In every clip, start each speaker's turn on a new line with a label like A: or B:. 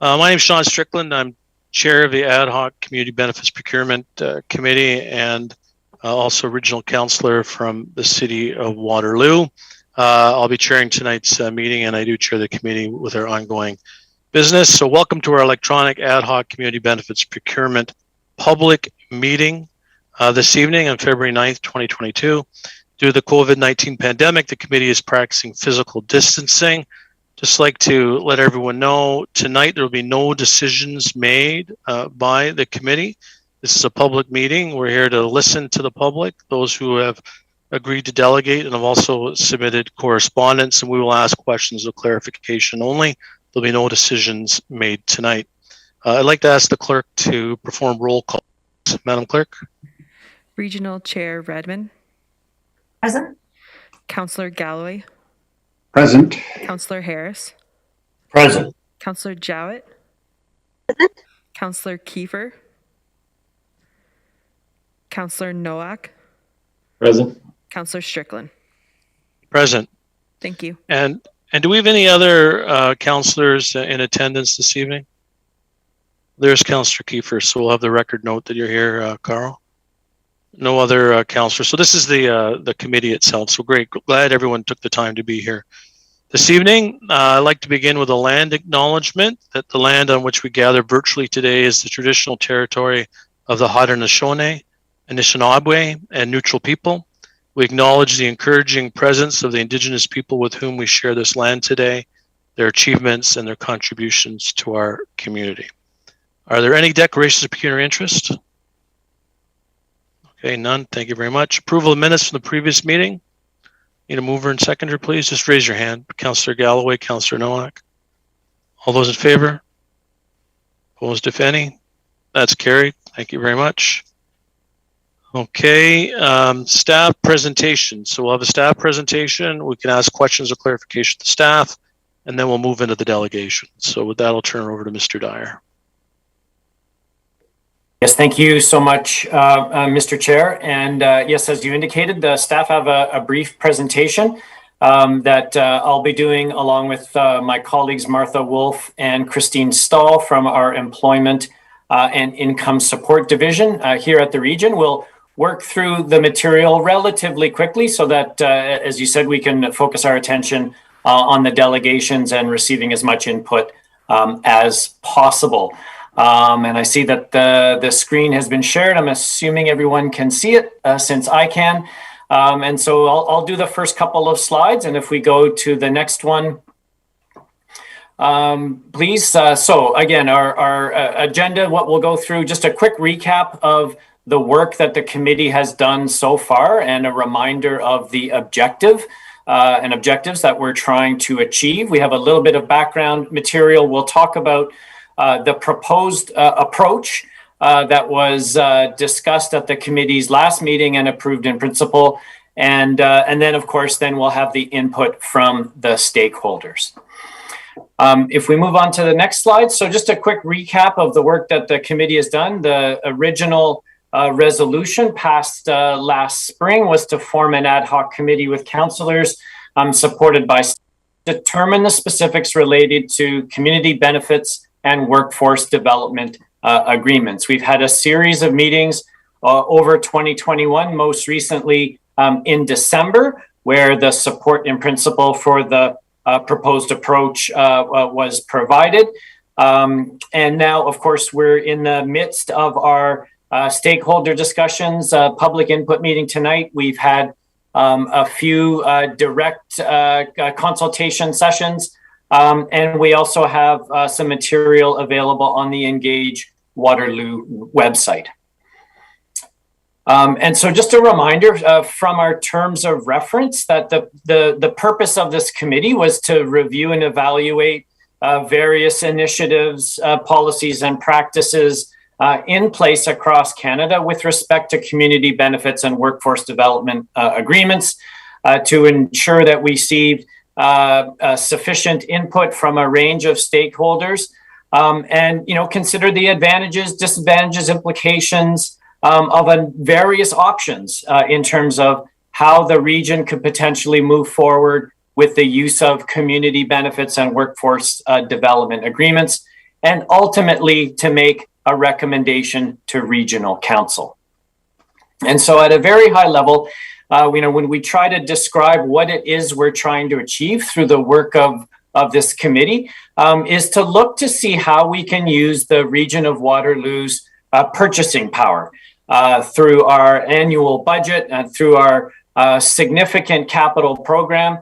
A: My name is Sean Strickland. I'm chair of the Ad Hoc Community Benefits Procurement Committee and also regional councillor from the city of Waterloo. I'll be chairing tonight's meeting, and I do chair the committee with our ongoing business. So welcome to our electronic Ad Hoc Community Benefits Procurement public meeting this evening on February 9th, 2022. Due to the COVID-19 pandemic, the committee is practicing physical distancing. Just like to let everyone know, tonight there will be no decisions made by the committee. This is a public meeting. We're here to listen to the public, those who have agreed to delegate and have also submitted correspondence, and we will ask questions of clarification only. There'll be no decisions made tonight. I'd like to ask the clerk to perform roll call. Madam Clerk.
B: Regional Chair Redmond.
C: Present.
B: Councillor Galloway.
D: Present.
B: Councillor Harris.
D: Present.
B: Councillor Joette.
C: Present.
B: Councillor Kiefer. Councillor Nowak.
D: Present.
B: Councillor Strickland.
A: Present.
B: Thank you.
A: And do we have any other councillors in attendance this evening? There's Councillor Kiefer, so we'll have the record note that you're here, Carl. No other councillors. So this is the committee itself. So great. Glad everyone took the time to be here. This evening, I'd like to begin with a land acknowledgement that the land on which we gather virtually today is the traditional territory of the Haudenosaunee, Anishinaabe, and neutral people. We acknowledge the encouraging presence of the Indigenous people with whom we share this land today, their achievements and their contributions to our community. Are there any declarations of pecuniary interest? Okay, none. Thank you very much. Approval of minutes from the previous meeting. Need a mover and seconder, please. Just raise your hand. Councillor Galloway, Councillor Nowak. All those in favor? Opposed, if any? That's carried. Thank you very much. Okay, staff presentation. So we'll have a staff presentation. We can ask questions or clarification to staff, and then we'll move into the delegation. So with that, I'll turn it over to Mr. Dyer.
E: Yes, thank you so much, Mr. Chair. And yes, as you indicated, the staff have a brief presentation that I'll be doing along with my colleagues Martha Wolf and Christine Stahl from our Employment and Income Support Division here at the region. We'll work through the material relatively quickly so that, as you said, we can focus our attention on the delegations and receiving as much input as possible. And I see that the screen has been shared. I'm assuming everyone can see it since I can. And so I'll do the first couple of slides. And if we go to the next one, please. So again, our agenda, what we'll go through, just a quick recap of the work that the committee has done so far and a reminder of the objectives that we're trying to achieve. We have a little bit of background material. We'll talk about the proposed approach that was discussed at the committee's last meeting and approved in principle. And then, of course, then we'll have the input from the stakeholders. If we move on to the next slide. So just a quick recap of the work that the committee has done. The original resolution passed last spring was to form an ad hoc committee with councillors supported by determine the specifics related to community benefits and workforce development agreements. We've had a series of meetings over 2021, most recently in December, where the support in principle for the proposed approach was provided. And now, of course, we're in the midst of our stakeholder discussions, public input meeting tonight. We've had a few direct consultation sessions. And we also have some material available on the Engage Waterloo website. And so just a reminder from our terms of reference that the purpose of this committee was to review and evaluate various initiatives, policies and practices in place across Canada with respect to community benefits and workforce development agreements to ensure that we see sufficient input from a range of stakeholders and consider the advantages, disadvantages, implications of various options in terms of how the region could potentially move forward with the use of community benefits and workforce development agreements. and ultimately to make a recommendation to regional council. And so at a very high level, when we try to describe what it is we're trying to achieve through the work of this committee, is to look to see how we can use the region of Waterloo's purchasing power through our annual budget and through our significant capital program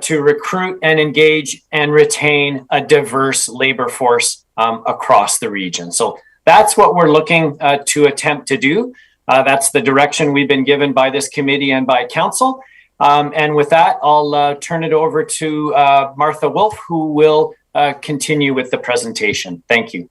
E: to recruit and engage and retain a diverse labor force across the region. So that's what we're looking to attempt to do. That's the direction we've been given by this committee and by council. And with that, I'll turn it over to Martha Wolf, who will continue with the presentation. Thank you.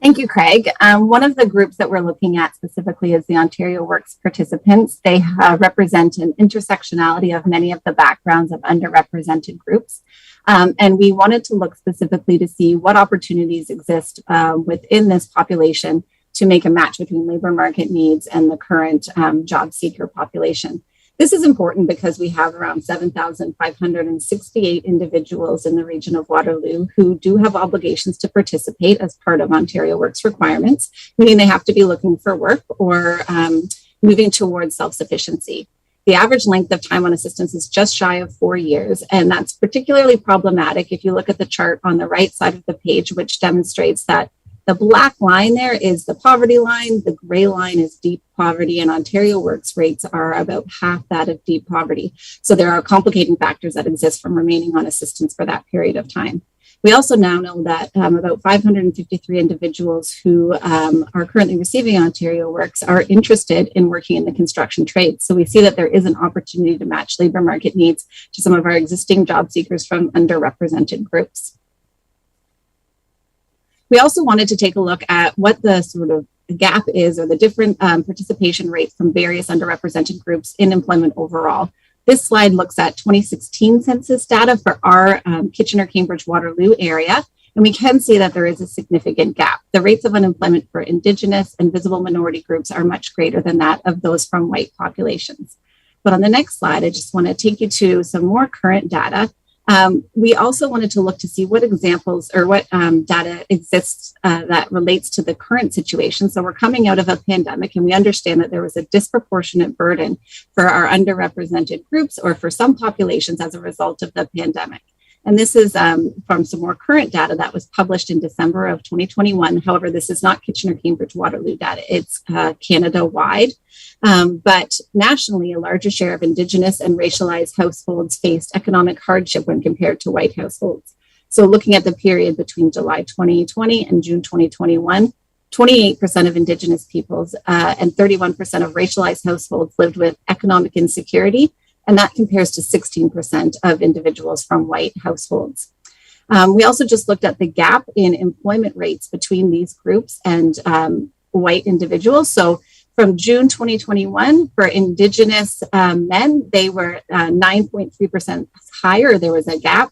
F: Thank you, Craig. One of the groups that we're looking at specifically is the Ontario Works participants. They represent an intersectionality of many of the backgrounds of underrepresented groups. And we wanted to look specifically to see what opportunities exist within this population to make a match between labor market needs and the current job seeker population. This is important because we have around 7,568 individuals in the region of Waterloo who do have obligations to participate as part of Ontario Works requirements, meaning they have to be looking for work or moving towards self-sufficiency. The average length of time on assistance is just shy of 4 years, and that's particularly problematic if you look at the chart on the right side of the page, which demonstrates that the black line there is the poverty line, the gray line is deep poverty, and Ontario Works rates are about half that of deep poverty. So there are complicating factors that exist from remaining on assistance for that period of time. We also now know that about 553 individuals who are currently receiving Ontario Works are interested in working in the construction trades. So we see that there is an opportunity to match labor market needs to some of our existing job seekers from underrepresented groups. We also wanted to take a look at what the sort of gap is or the different participation rates from various underrepresented groups in employment overall. This slide looks at 2016 census data for our Kitchener-Cambridge-Waterloo area, and we can see that there is a significant gap. The rates of unemployment for Indigenous and visible minority groups are much greater than that of those from white populations. But on the next slide, I just want to take you to some more current data. We also wanted to look to see what examples or what data exists that relates to the current situation. So we're coming out of a pandemic, and we understand that there was a disproportionate burden for our underrepresented groups or for some populations as a result of the pandemic. And this is from some more current data that was published in December of 2021. However, this is not Kitchener-Cambridge-Waterloo data. It's Canada-wide. But nationally, a larger share of Indigenous and racialized households faced economic hardship when compared to white households. So looking at the period between July 2020 and June 2021, 28% of Indigenous peoples and 31% of racialized households lived with economic insecurity, and that compares to 16% of individuals from white households. We also just looked at the gap in employment rates between these groups and white individuals. So from June 2021, for Indigenous men, they were 9.3% higher. There was a gap,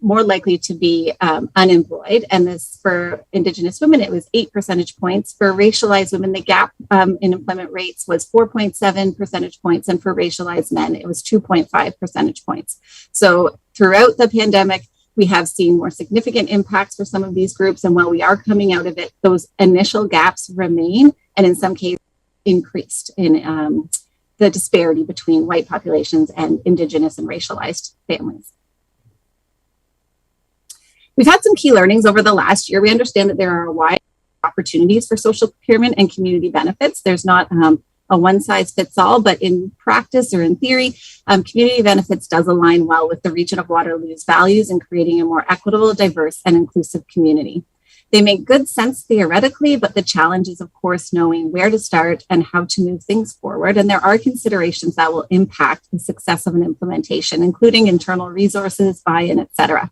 F: more likely to be unemployed. And this for Indigenous women, it was 8 percentage points. For racialized women, the gap in employment rates was 4.7 percentage points. And for racialized men, it was 2.5 percentage points. So throughout the pandemic, we have seen more significant impacts for some of these groups. And while we are coming out of it, those initial gaps remain, and in some cases increased in the disparity between white populations and Indigenous and racialized families. We've had some key learnings over the last year. We understand that there are wide opportunities for social procurement and community benefits. There's not a one size fits all, but in practice or in theory, community benefits does align well with the region of Waterloo's values in creating a more equitable, diverse, and inclusive community. They make good sense theoretically, but the challenge is, of course, knowing where to start and how to move things forward. And there are considerations that will impact the success of an implementation, including internal resources, buy-in, et cetera.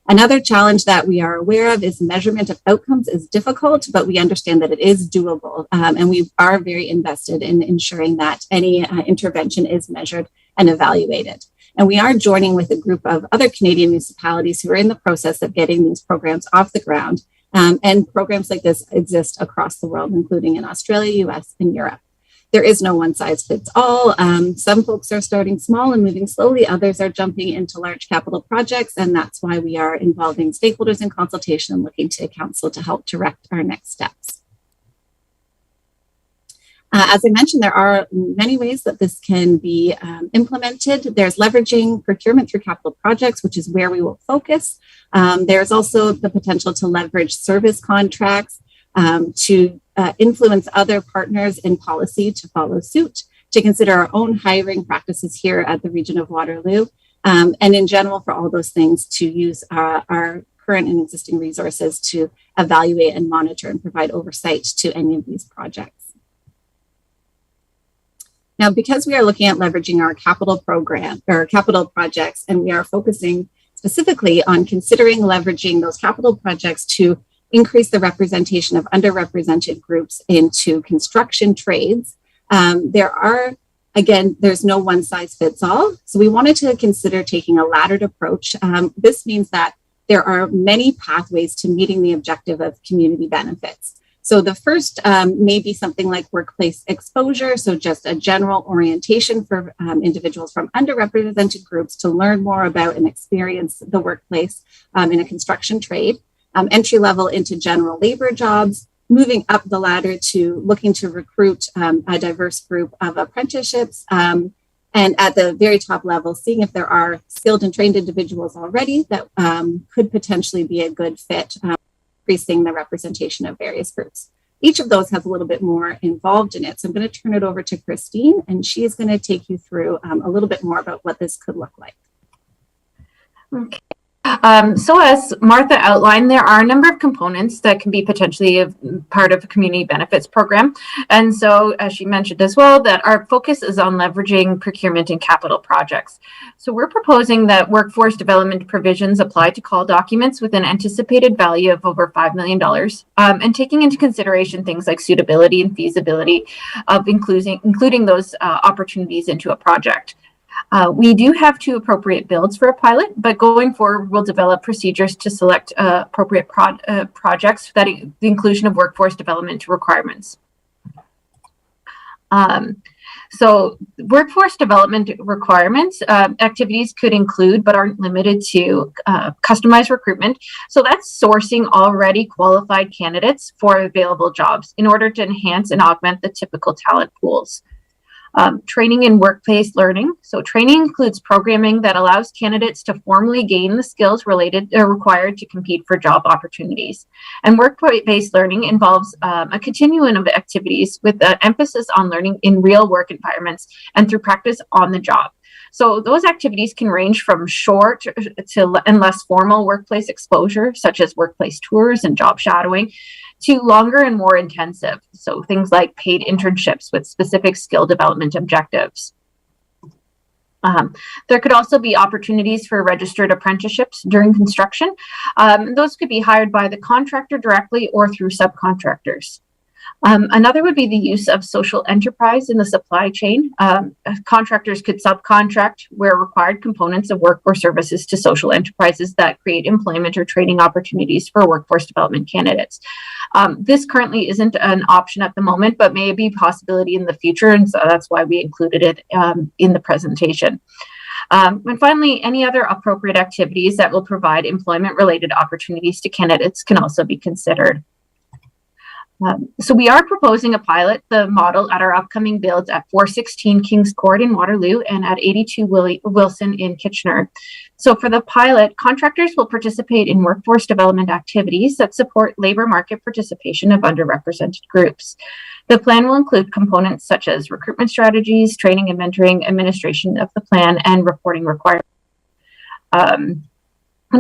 F: Another challenge that we are aware of is measurement of outcomes is difficult, but we understand that it is doable. And we are very invested in ensuring that any intervention is measured and evaluated. And we are joining with a group of other Canadian municipalities who are in the process of getting these programs off the ground. And programs like this exist across the world, including in Australia, US, and Europe. there is no one size fits all. Some folks are starting small and moving slowly. Others are jumping into large capital projects. And that's why we are involving stakeholders in consultation and looking to council to help direct our next steps. As I mentioned, there are many ways that this can be implemented. There's leveraging procurement through capital projects, which is where we will focus. There's also the potential to leverage service contracts, to influence other partners in policy to follow suit, to consider our own hiring practices here at the region of Waterloo, and in general for all those things to use our current and existing resources to evaluate and monitor and provide oversight to any of these projects. Now, because we are looking at leveraging our capital program or capital projects, and we are focusing specifically on considering leveraging those capital projects to increase the representation of underrepresented groups into construction trades, there's no one size fits all. So we wanted to consider taking a laddered approach. This means that there are many pathways to meeting the objective of community benefits. So the first may be something like workplace exposure. So just a general orientation for individuals from underrepresented groups to learn more about and experience the workplace in a construction trade. Entry level into general labor jobs, moving up the ladder to looking to recruit a diverse group of apprenticeships. And at the very top level, seeing if there are skilled and trained individuals already that could potentially be a good fit, increasing the representation of various groups. Each of those has a little bit more involved in it. So I'm going to turn it over to Christine, and she is going to take you through a little bit more about what this could look like.
G: Okay. So as Martha outlined, there are a number of components that can be potentially part of a community benefits program. And so, as she mentioned as well, that our focus is on leveraging procurement and capital projects. So we're proposing that workforce development provisions apply to call documents with an anticipated value of over $5 million, and taking into consideration things like suitability and feasibility of including those opportunities into a project. We do have 2 appropriate builds for a pilot, but going forward, we'll develop procedures to select appropriate projects that the inclusion of workforce development requirements. So workforce development requirements activities could include, but aren't limited to, customized recruitment. So that's sourcing already qualified candidates for available jobs in order to enhance and augment the typical talent pools. Training and workplace learning. So training includes programming that allows candidates to formally gain the skills required to compete for job opportunities. And workplace learning involves a continuum of activities with an emphasis on learning in real work environments and through practice on the job. So those activities can range from short to and less formal workplace exposure, such as workplace tours and job shadowing, to longer and more intensive. So things like paid internships with specific skill development objectives. There could also be opportunities for registered apprenticeships during construction. Those could be hired by the contractor directly or through subcontractors. Another would be the use of social enterprise in the supply chain. Contractors could subcontract where required components of work or services to social enterprises that create employment or training opportunities for workforce development candidates. This currently isn't an option at the moment, but may be a possibility in the future, and so that's why we included it in the presentation. And finally, any other appropriate activities that will provide employment-related opportunities to candidates can also be considered. So we are proposing a pilot, the model at our upcoming builds at 416 Kings Court in Waterloo and at 82 Wilson in Kitchener. So for the pilot, contractors will participate in workforce development activities that support labor market participation of underrepresented groups. The plan will include components such as recruitment strategies, training and mentoring, administration of the plan, and reporting requirements.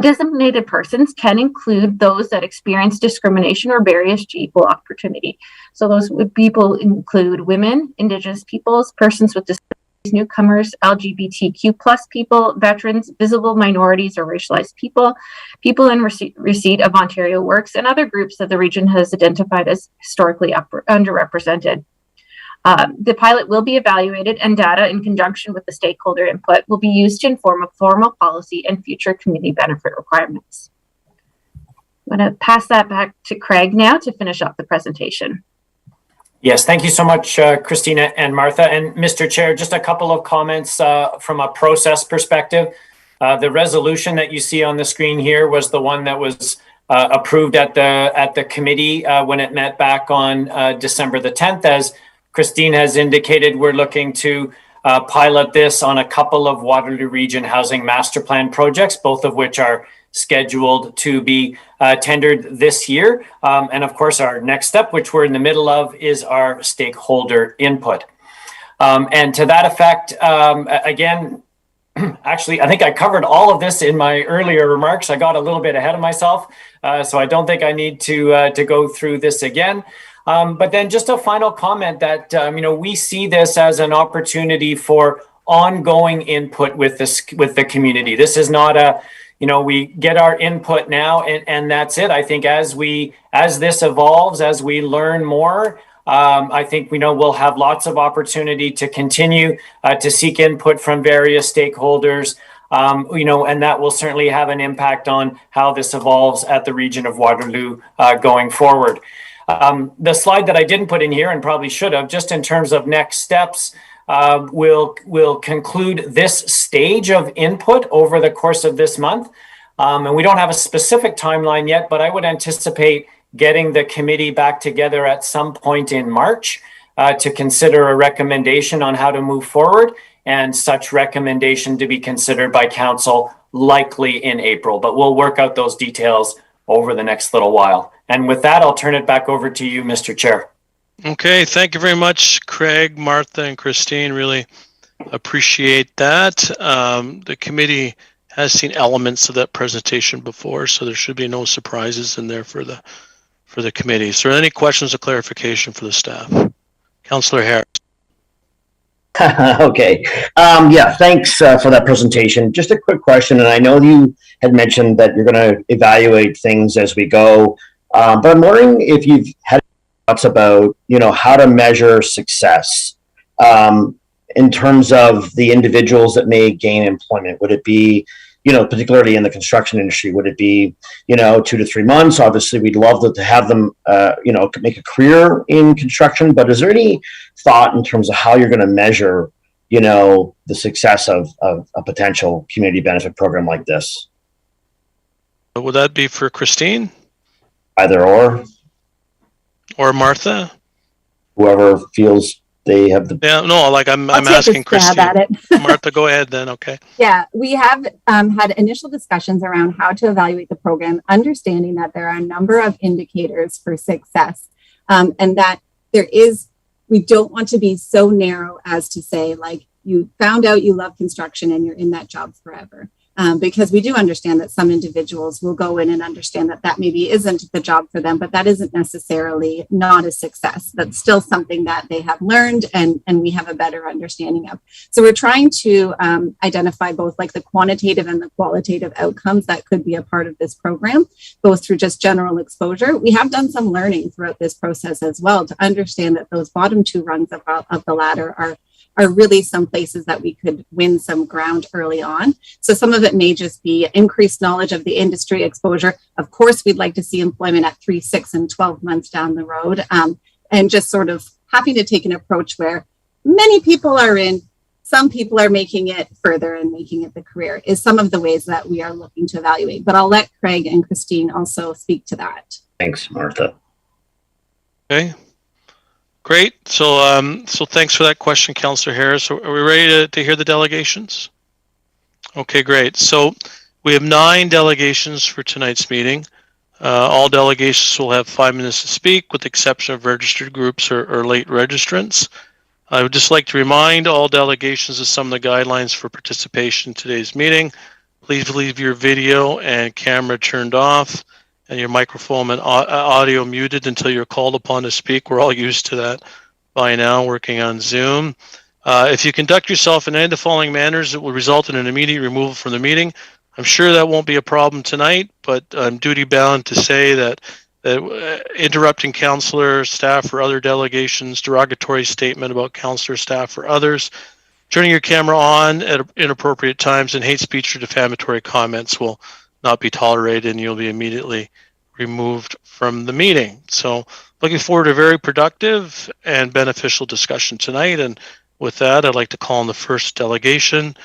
G: Designated persons can include those that experience discrimination or barriers to equal opportunity. So those people include women, Indigenous peoples, persons with disabilities, newcomers, LGBTQ+ people, veterans, visible minorities or racialized people, people in receipt of Ontario Works, and other groups that the region has identified as historically underrepresented. The pilot will be evaluated, and data in conjunction with the stakeholder input will be used to inform a formal policy and future community benefit requirements. I'm going to pass that back to Craig now to finish up the presentation.
E: Yes, thank you so much, Christina and Martha. And Mr. Chair, just a couple of comments from a process perspective. The resolution that you see on the screen here was the one that was approved at the committee when it met back on December the 10th. As Christine has indicated, we're looking to pilot this on a couple of Waterloo Region Housing Master Plan projects, both of which are scheduled to be tendered this year. And of course, our next step, which we're in the middle of, is our stakeholder input. And to that effect, again, actually, I think I covered all of this in my earlier remarks. I got a little bit ahead of myself, so I don't think I need to go through this again. But then just a final comment that, we see this as an opportunity for ongoing input with the community. This is not a, we get our input now and that's it. I think as this evolves, as we learn more, I think we'll have lots of opportunity to continue to seek input from various stakeholders, and that will certainly have an impact on how this evolves at the region of Waterloo going forward. The slide that I didn't put in here and probably should have, just in terms of next steps, we'll conclude this stage of input over the course of this month. And we don't have a specific timeline yet, but I would anticipate getting the committee back together at some point in March to consider a recommendation on how to move forward, and such recommendation to be considered by council likely in April. But we'll work out those details over the next little while. And with that, I'll turn it back over to you, Mr. Chair.
A: Okay, thank you very much, Craig, Martha, and Christine. Really appreciate that. The committee has seen elements of that presentation before, so there should be no surprises in there for the committee. So are there any questions or clarification for the staff? Councillor Harris.
D: Okay. Yeah, thanks for that presentation. Just a quick question, and I know you had mentioned that you're going to evaluate things as we go, but I'm wondering if you've had thoughts about, how to measure success in terms of the individuals that may gain employment. Would it be, particularly in the construction industry, would it be, 2 to 3 months? Obviously, we'd love to have them, make a career in construction, but is there any thought in terms of how you're going to measure, the success of a potential community benefit program like this?
A: Would that be for Christine?
D: Either
A: or Martha?
D: Whoever feels they have the...
A: Yeah, no, I'm
F: I'll take
A: asking
F: a stab
A: Christine.
F: at it.
A: Martha, go ahead then, okay.
F: Yeah, we have had initial discussions around how to evaluate the program, understanding that there are a number of indicators for success, and that we don't want to be so narrow as to say, like, you found out you love construction and you're in that job forever. Because we do understand that some individuals will go in and understand that maybe isn't the job for them, but that isn't necessarily not a success. That's still something that they have learned and we have a better understanding of. So we're trying to identify both like the quantitative and the qualitative outcomes that could be a part of this program, both through just general exposure. We have done some learning throughout this process as well to understand that those bottom two rungs of the ladder are really some places that we could win some ground early on. So some of it may just be increased knowledge of the industry exposure. Of course, we'd like to see employment at 3, 6, and 12 months down the road, and just sort of having to take an approach where many people are in, some people are making it further and making it the career is some of the ways that we are looking to evaluate. But I'll let Craig and Christine also speak to that.
D: Thanks, Martha.
A: Okay. Great. So thanks for that question, Councillor Harris. Are we ready to hear the delegations? Okay, great. So we have 9 delegations for tonight's meeting. All delegations will have 5 minutes to speak, with the exception of registered groups or late registrants. I would just like to remind all delegations of some of the guidelines for participation in today's meeting. Please leave your video and camera turned off, and your microphone and audio muted until you're called upon to speak. We're all used to that by now, working on Zoom. If you conduct yourself in any of the following manners, it will result in an immediate removal from the meeting. I'm sure that won't be a problem tonight, but I'm duty bound to say that interrupting councillor, staff, or other delegations, derogatory statement about councillor, staff, or others, turning your camera on at inappropriate times, and hate speech or defamatory comments will not be tolerated, and you'll be immediately removed from the meeting. So looking forward to a very productive and beneficial discussion tonight. And with that, I'd like to call on the first delegation,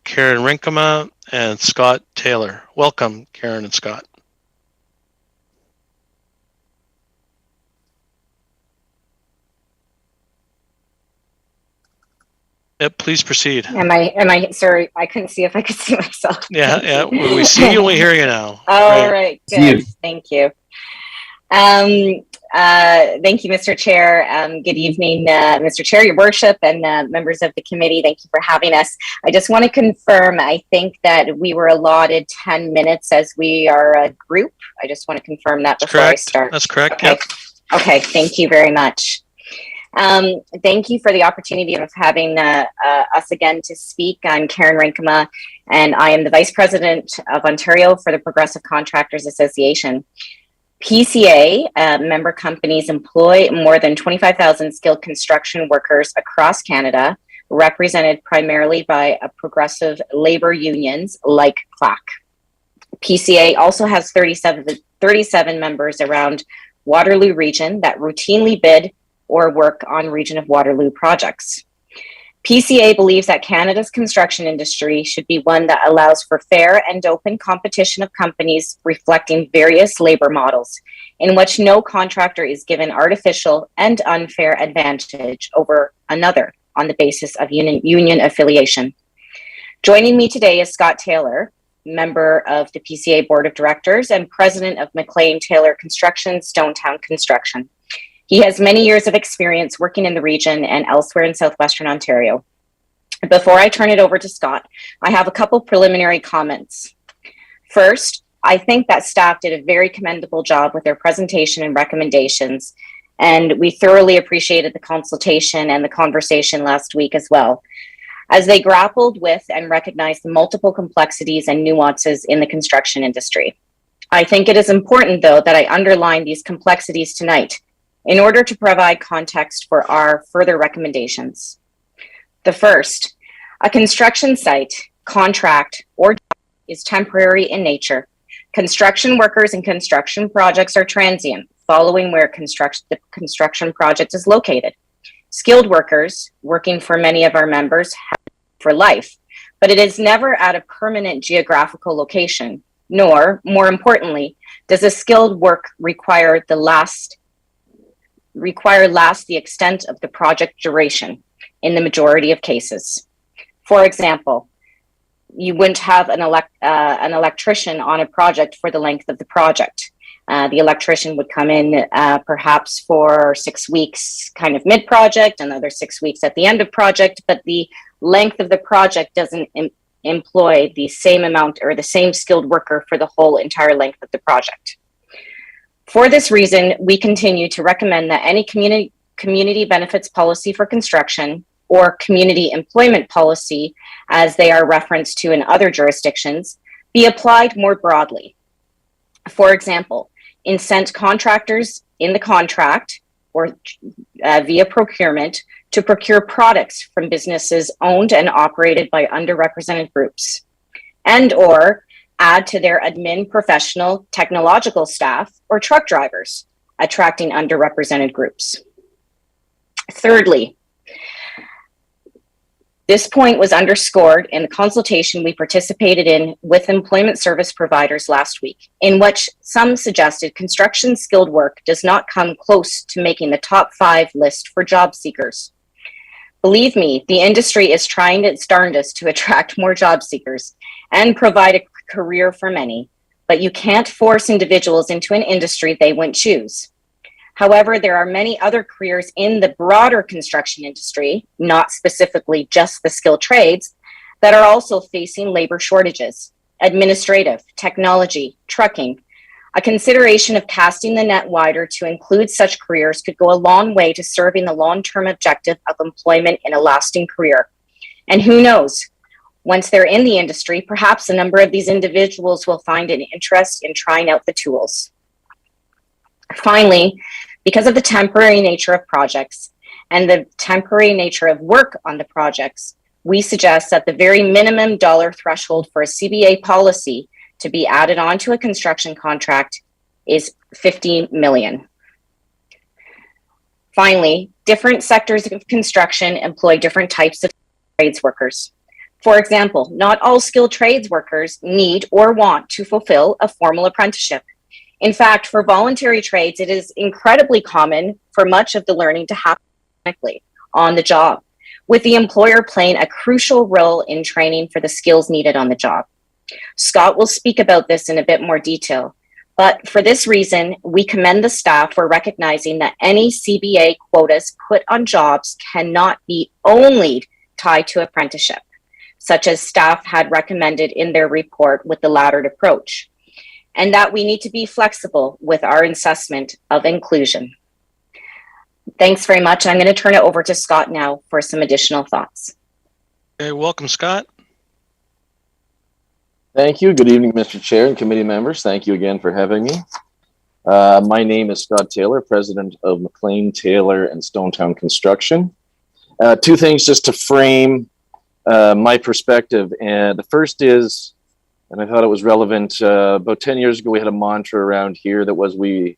A: Karen Rinkema and Scott Taylor. Welcome, Karen and Scott. Yep, please proceed.
H: Am I, sorry, I couldn't see if I could see myself.
A: Yeah, we see you and we hear you now.
H: All right, good. Thank you. Thank you, Mr. Chair. Good evening, Mr. Chair, Your Worship, and members of the committee. Thank you for having us. I just want to confirm, I think that we were allotted 10 minutes as we are a group. I just want to confirm that before I start.
A: That's correct.
H: Okay.
A: Yep.
H: Okay, thank you very much. Thank you for the opportunity of having us again to speak. I'm Karen Rinkema, and I am the Vice President of Ontario for the Progressive Contractors Association. PCA member companies employ more than 25,000 skilled construction workers across Canada, represented primarily by progressive labor unions like CLAC. PCA also has 37 members around Waterloo region that routinely bid or work on Region of Waterloo projects. PCA believes that Canada's construction industry should be one that allows for fair and open competition of companies reflecting various labor models, in which no contractor is given artificial and unfair advantage over another on the basis of union affiliation. Joining me today is Scott Taylor, member of the PCA Board of Directors and president of McLean Taylor Construction, Stonetown Construction. He has many years of experience working in the region and elsewhere in southwestern Ontario. Before I turn it over to Scott, I have a couple preliminary comments. First, I think that staff did a very commendable job with their presentation and recommendations, and we thoroughly appreciated the consultation and the conversation last week as well, as they grappled with and recognized the multiple complexities and nuances in the construction industry. I think it is important, though, that I underline these complexities tonight in order to provide context for our further recommendations. The first, a construction site, contract, or job is temporary in nature. Construction workers and construction projects are transient, following where the construction project is located. Skilled workers, working for many of our members, have for life, but it is never at a permanent geographical location, nor, more importantly, does a skilled work require the extent of the project duration in the majority of cases. For example, you wouldn't have an electrician on a project for the length of the project. The electrician would come in perhaps for 6 weeks, kind of mid-project, another 6 weeks at the end of project, but the length of the project doesn't employ the same amount or the same skilled worker for the whole entire length of the project. For this reason, we continue to recommend that any community benefits policy for construction or community employment policy, as they are referenced to in other jurisdictions, be applied more broadly. For example, incent contractors in the contract or via procurement to procure products from businesses owned and operated by underrepresented groups, and or add to their admin professional technological staff or truck drivers, attracting underrepresented groups. Thirdly, this point was underscored in the consultation we participated in with employment service providers last week, in which some suggested construction skilled work does not come close to making the top 5 list for job seekers. Believe me, the industry is trying its darndest to attract more job seekers and provide a career for many, but you can't force individuals into an industry they wouldn't choose. However, there are many other careers in the broader construction industry, not specifically just the skilled trades, that are also facing labor shortages. Administrative, technology, trucking. A consideration of casting the net wider to include such careers could go a long way to serving the long-term objective of employment in a lasting career. And who knows, once they're in the industry, perhaps a number of these individuals will find an interest in trying out the tools. Finally, because of the temporary nature of projects and the temporary nature of work on the projects, we suggest that the very minimum dollar threshold for a CBA policy to be added onto a construction contract is 50 million. Finally, different sectors of construction employ different types of trades workers. For example, not all skilled trades workers need or want to fulfill a formal apprenticeship. In fact, for voluntary trades, it is incredibly common for much of the learning to happen on the job, with the employer playing a crucial role in training for the skills needed on the job. Scott will speak about this in a bit more detail, but for this reason, we commend the staff for recognizing that any CBA quotas put on jobs cannot be only tied to apprenticeship, such as staff had recommended in their report with the laddered approach, and that we need to be flexible with our assessment of inclusion. Thanks very much. I'm going to turn it over to Scott now for some additional thoughts.
A: Okay, welcome, Scott.
I: Thank you. Good evening, Mr. Chair and committee members. Thank you again for having me. My name is Scott Taylor, president of McLean, Taylor and Stonetown Construction. Two things just to frame my perspective. And the first is, and I thought it was relevant, about 10 years ago, we had a mantra around here that was we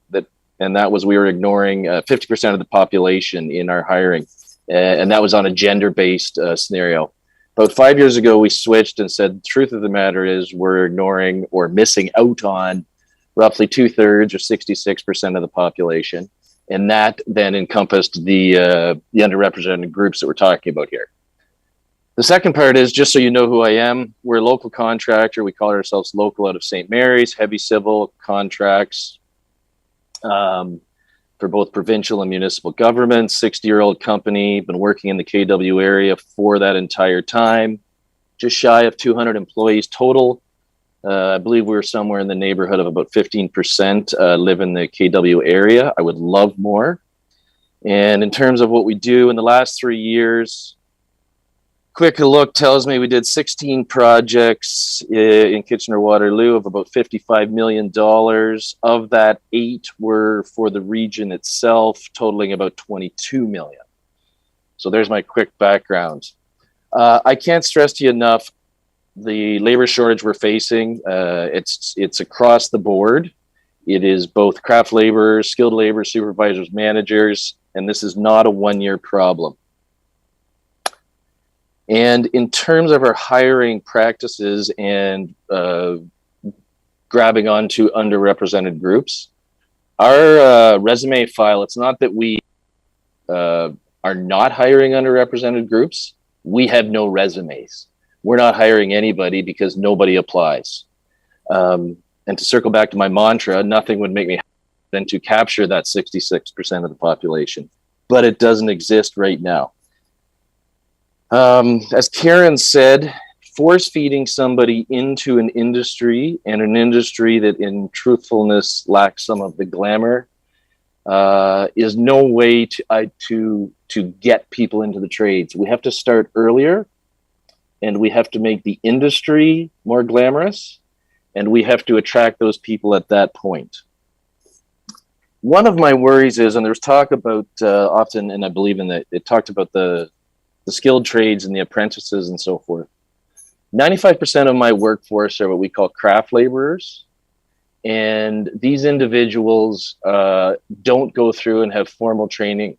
I: were ignoring 50% of the population in our hiring. And that was on a gender-based scenario. About 5 years ago, we switched and said, the truth of the matter is we're ignoring or missing out on roughly 2/3 or 66% of the population. And that then encompassed the underrepresented groups that we're talking about here. The second part is, just so you know who I am, we're a local contractor. We call ourselves local out of St. Mary's, heavy civil contracts for both provincial and municipal governments, 60-year-old company, been working in the KW area for that entire time, just shy of 200 employees total. I believe we were somewhere in the neighborhood of about 15% live in the KW area. I would love more. And in terms of what we do in the last 3 years, quick look tells me we did 16 projects in Kitchener-Waterloo of about $55 million. Of that, 8 were for the region itself, totaling about $22 million. So there's my quick background. I can't stress to you enough the labor shortage we're facing. It's across the board. It is both craft laborers, skilled labor, supervisors, managers, and this is not a one-year problem. And in terms of our hiring practices and grabbing onto underrepresented groups, our resume file, it's not that we are not hiring underrepresented groups. We have no resumes. We're not hiring anybody because nobody applies. And to circle back to my mantra, nothing would make me happier than to capture that 66% of the population. But it doesn't exist right now. As Karen said, force feeding somebody into an industry, and an industry that in truthfulness lacks some of the glamour, is no way to get people into the trades. We have to start earlier, and we have to make the industry more glamorous, and we have to attract those people at that point. One of my worries is, and there's talk about often, and I believe in that, it talked about the skilled trades and the apprentices and so forth. 95% of my workforce are what we call craft laborers. And these individuals don't go through and have formal training.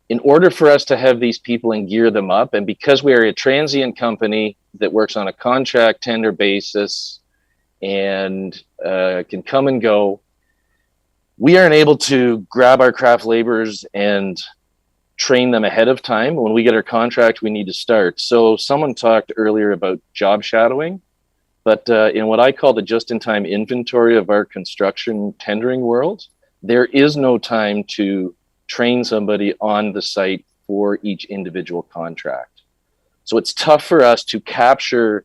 I: In order for us to have these people and gear them up, and because we are a transient company that works on a contract tender basis and can come and go, we aren't able to grab our craft laborers and train them ahead of time. When we get our contract, we need to start. So someone talked earlier about job shadowing, but in what I call the just-in-time inventory of our construction tendering world, there is no time to train somebody on the site for each individual contract. So it's tough for us to capture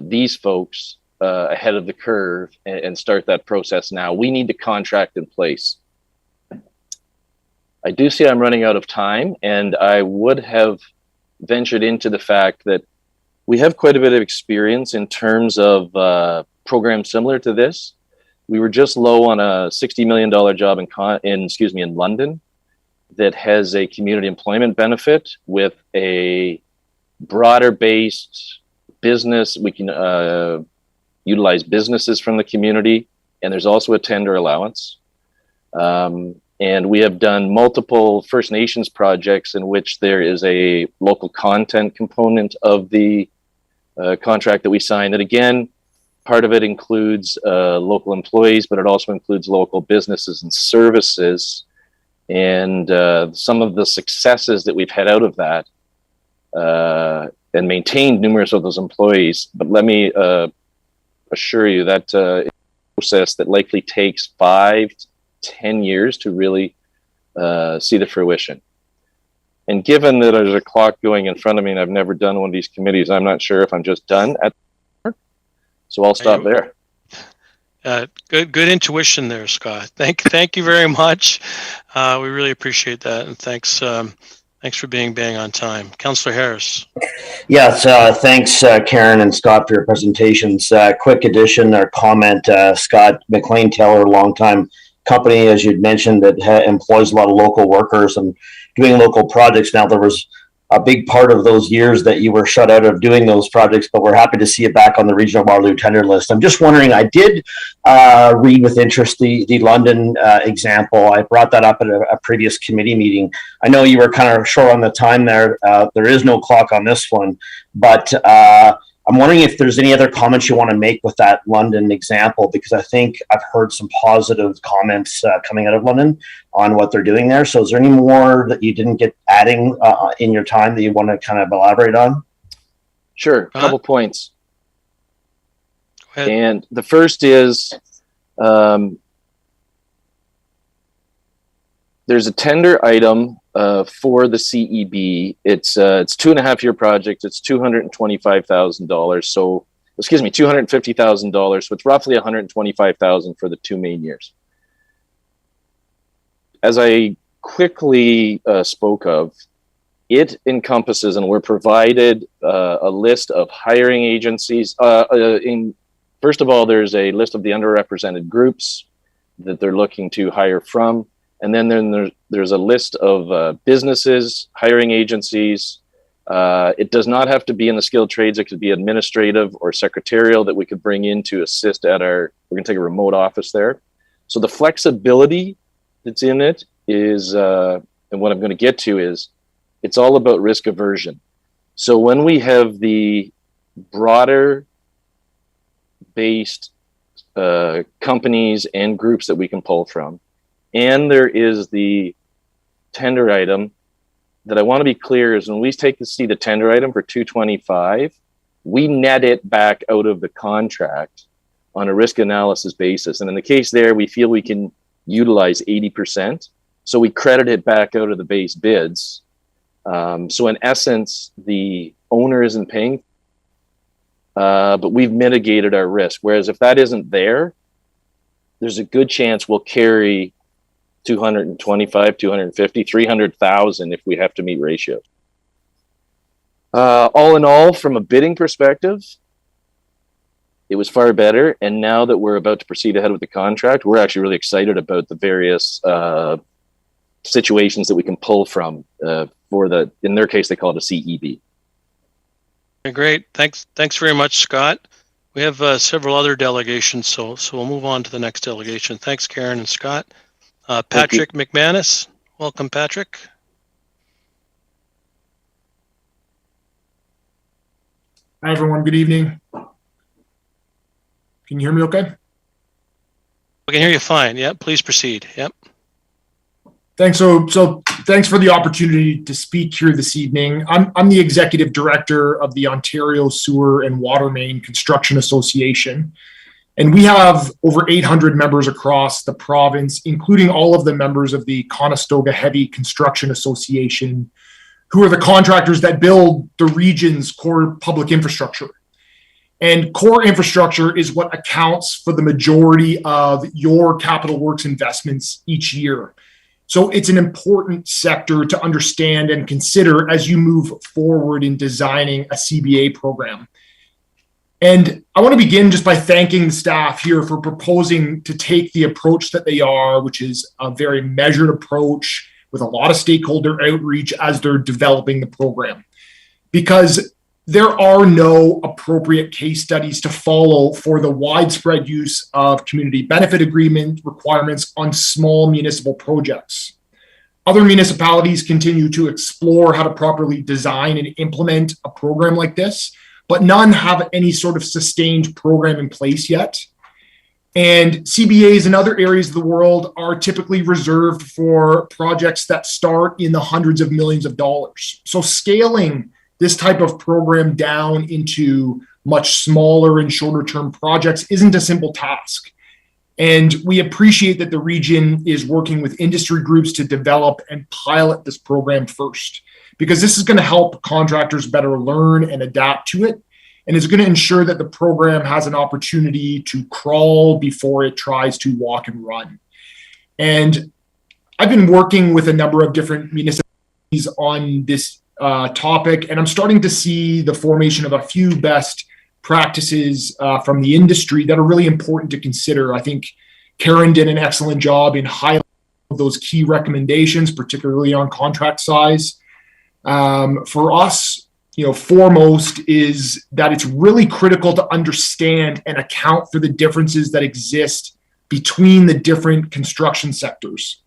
I: these folks ahead of the curve and start that process now. We need the contract in place. I do see I'm running out of time, and I would have ventured into the fact that we have quite a bit of experience in terms of programs similar to this. We were just low on a $60 million job in London that has a community employment benefit with a broader based business. We can utilize businesses from the community and there's also a tender allowance. And we have done multiple First Nations projects in which there is a local content component of the contract that we sign. That again, part of it includes local employees, but it also includes local businesses and services. And some of the successes that we've had out of that and maintained numerous of those employees. But let me assure you that it's a process that likely takes 5 to 10 years to really see the fruition. And given that there's a clock going in front of me and I've never done one of these committees, I'm not sure if I'm just done at. So I'll stop there.
A: Good intuition there, Scott. Thank you very much. We really appreciate that, and thanks for being bang on time. Councillor Harris.
D: Yes, thanks, Karen and Scott, for your presentations. Quick addition or comment, Scott, McLean Taylor, longtime company, as you'd mentioned, that employs a lot of local workers and doing local projects. Now, there was a big part of those years that you were shut out of doing those projects, but we're happy to see it back on the regional Waterloo tender list. I'm just wondering, I did read with interest the London example. I brought that up at a previous committee meeting. I know you were kind of short on the time there. There is no clock on this one, but I'm wondering if there's any other comments you want to make with that London example, because I think I've heard some positive comments coming out of London on what they're doing there. So is there any more that you didn't get adding in your time that you want to kind of elaborate on?
I: Sure, a couple points. And the first is there's a tender item for the CEB. It's 2.5-year project. It's $225,000. So, excuse me, $250,000. So it's roughly $125,000 for the 2 main years. As I quickly spoke of, it encompasses, and we're provided a list of hiring agencies. First of all, there's a list of the underrepresented groups that they're looking to hire from. And then there's a list of businesses, hiring agencies. It does not have to be in the skilled trades. It could be administrative or secretarial that we could bring in to assist at we're going to take a remote office there. So the flexibility that's in it is, and what I'm going to get to is, it's all about risk aversion. So when we have the broader based companies and groups that we can pull from, and there is the tender item, that I want to be clear is when we take to see the tender item for 225, we net it back out of the contract on a risk analysis basis. And in the case there, we feel we can utilize 80%. So we credit it back out of the base bids. So in essence, the owner isn't paying, but we've mitigated our risk. Whereas if that isn't there, there's a good chance we'll carry 225, 250, 300,000 if we have to meet ratios. All in all, from a bidding perspective, it was far better. And now that we're about to proceed ahead with the contract, we're actually really excited about the various situations that we can pull from in their case, they call it a CEB.
A: Great. Thanks very much, Scott. We have several other delegations, so we'll move on to the next delegation. Thanks, Karen and Scott. Patrick McManus. Welcome, Patrick.
J: Hi, everyone. Good evening. Can you hear me okay?
A: We can hear you fine. Yep. Please proceed. Yep.
J: Thanks. So thanks for the opportunity to speak here this evening. I'm the executive director of the Ontario Sewer and Water Main Construction Association. And we have over 800 members across the province, including all of the members of the Conestoga Heavy Construction Association, who are the contractors that build the region's core public infrastructure. And core infrastructure is what accounts for the majority of your capital works investments each year. So it's an important sector to understand and consider as you move forward in designing a CBA program. And I want to begin just by thanking the staff here for proposing to take the approach that they are, which is a very measured approach with a lot of stakeholder outreach as they're developing the program. Because there are no appropriate case studies to follow for the widespread use of community benefit agreement requirements on small municipal projects. Other municipalities continue to explore how to properly design and implement a program like this, but none have any sort of sustained program in place yet. And CBAs in other areas of the world are typically reserved for projects that start in the hundreds of millions of dollars. So scaling this type of program down into much smaller and shorter term projects isn't a simple task. And we appreciate that the region is working with industry groups to develop and pilot this program first, because this is going to help contractors better learn and adapt to it. And it's going to ensure that the program has an opportunity to crawl before it tries to walk and run. And I've been working with a number of different municipalities on this topic, and I'm starting to see the formation of a few best practices from the industry that are really important to consider. I think Karen did an excellent job in highlighting those key recommendations, particularly on contract size. For us, foremost is that it's really critical to understand and account for the differences that exist between the different construction sectors.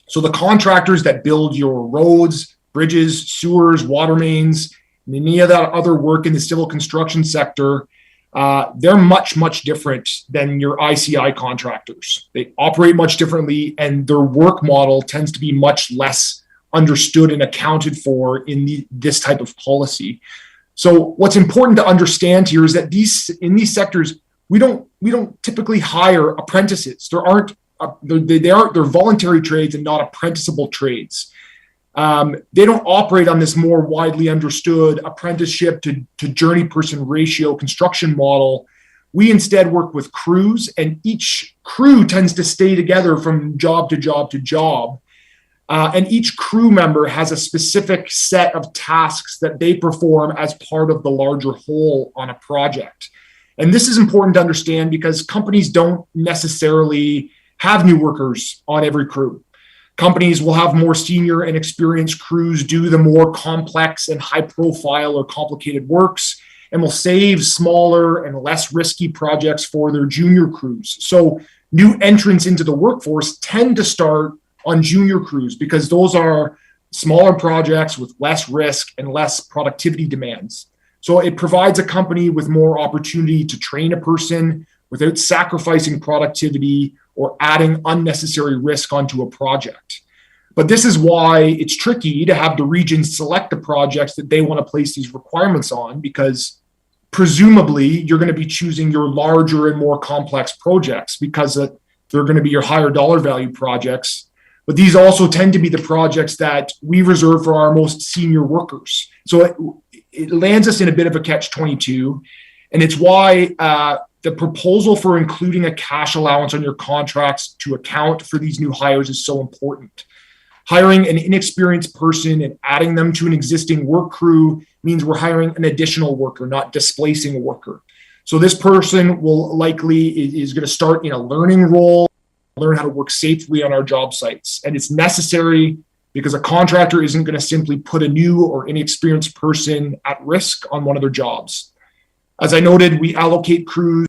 J: So the contractors that build your roads, bridges, sewers, water mains, and any of that other work in the civil construction sector, they're much, much different than your ICI contractors. They operate much differently, and their work model tends to be much less understood and accounted for in this type of policy. So what's important to understand here is that in these sectors, we don't typically hire apprentices. They're voluntary trades and not apprenticeable trades. They don't operate on this more widely understood apprenticeship to journey person ratio construction model. We instead work with crews, and each crew tends to stay together from job to job to job. And each crew member has a specific set of tasks that they perform as part of the larger whole on a project. And this is important to understand because companies don't necessarily have new workers on every crew. Companies will have more senior and experienced crews do the more complex and high profile or complicated works, and will save smaller and less risky projects for their junior crews. So new entrants into the workforce tend to start on junior crews because those are smaller projects with less risk and less productivity demands. So it provides a company with more opportunity to train a person without sacrificing productivity or adding unnecessary risk onto a project. But this is why it's tricky to have the region select the projects that they want to place these requirements on, because presumably you're going to be choosing your larger and more complex projects because they're going to be your higher dollar value projects. But these also tend to be the projects that we reserve for our most senior workers. So it lands us in a bit of a catch-22. And it's why the proposal for including a cash allowance on your contracts to account for these new hires is so important. Hiring an inexperienced person and adding them to an existing work crew means we're hiring an additional worker, not displacing a worker. So this person will likely is going to start in a learning role, learn how to work safely on our job sites. And it's necessary because a contractor isn't going to simply put a new or inexperienced person at risk on one of their jobs. As I noted, we allocate crews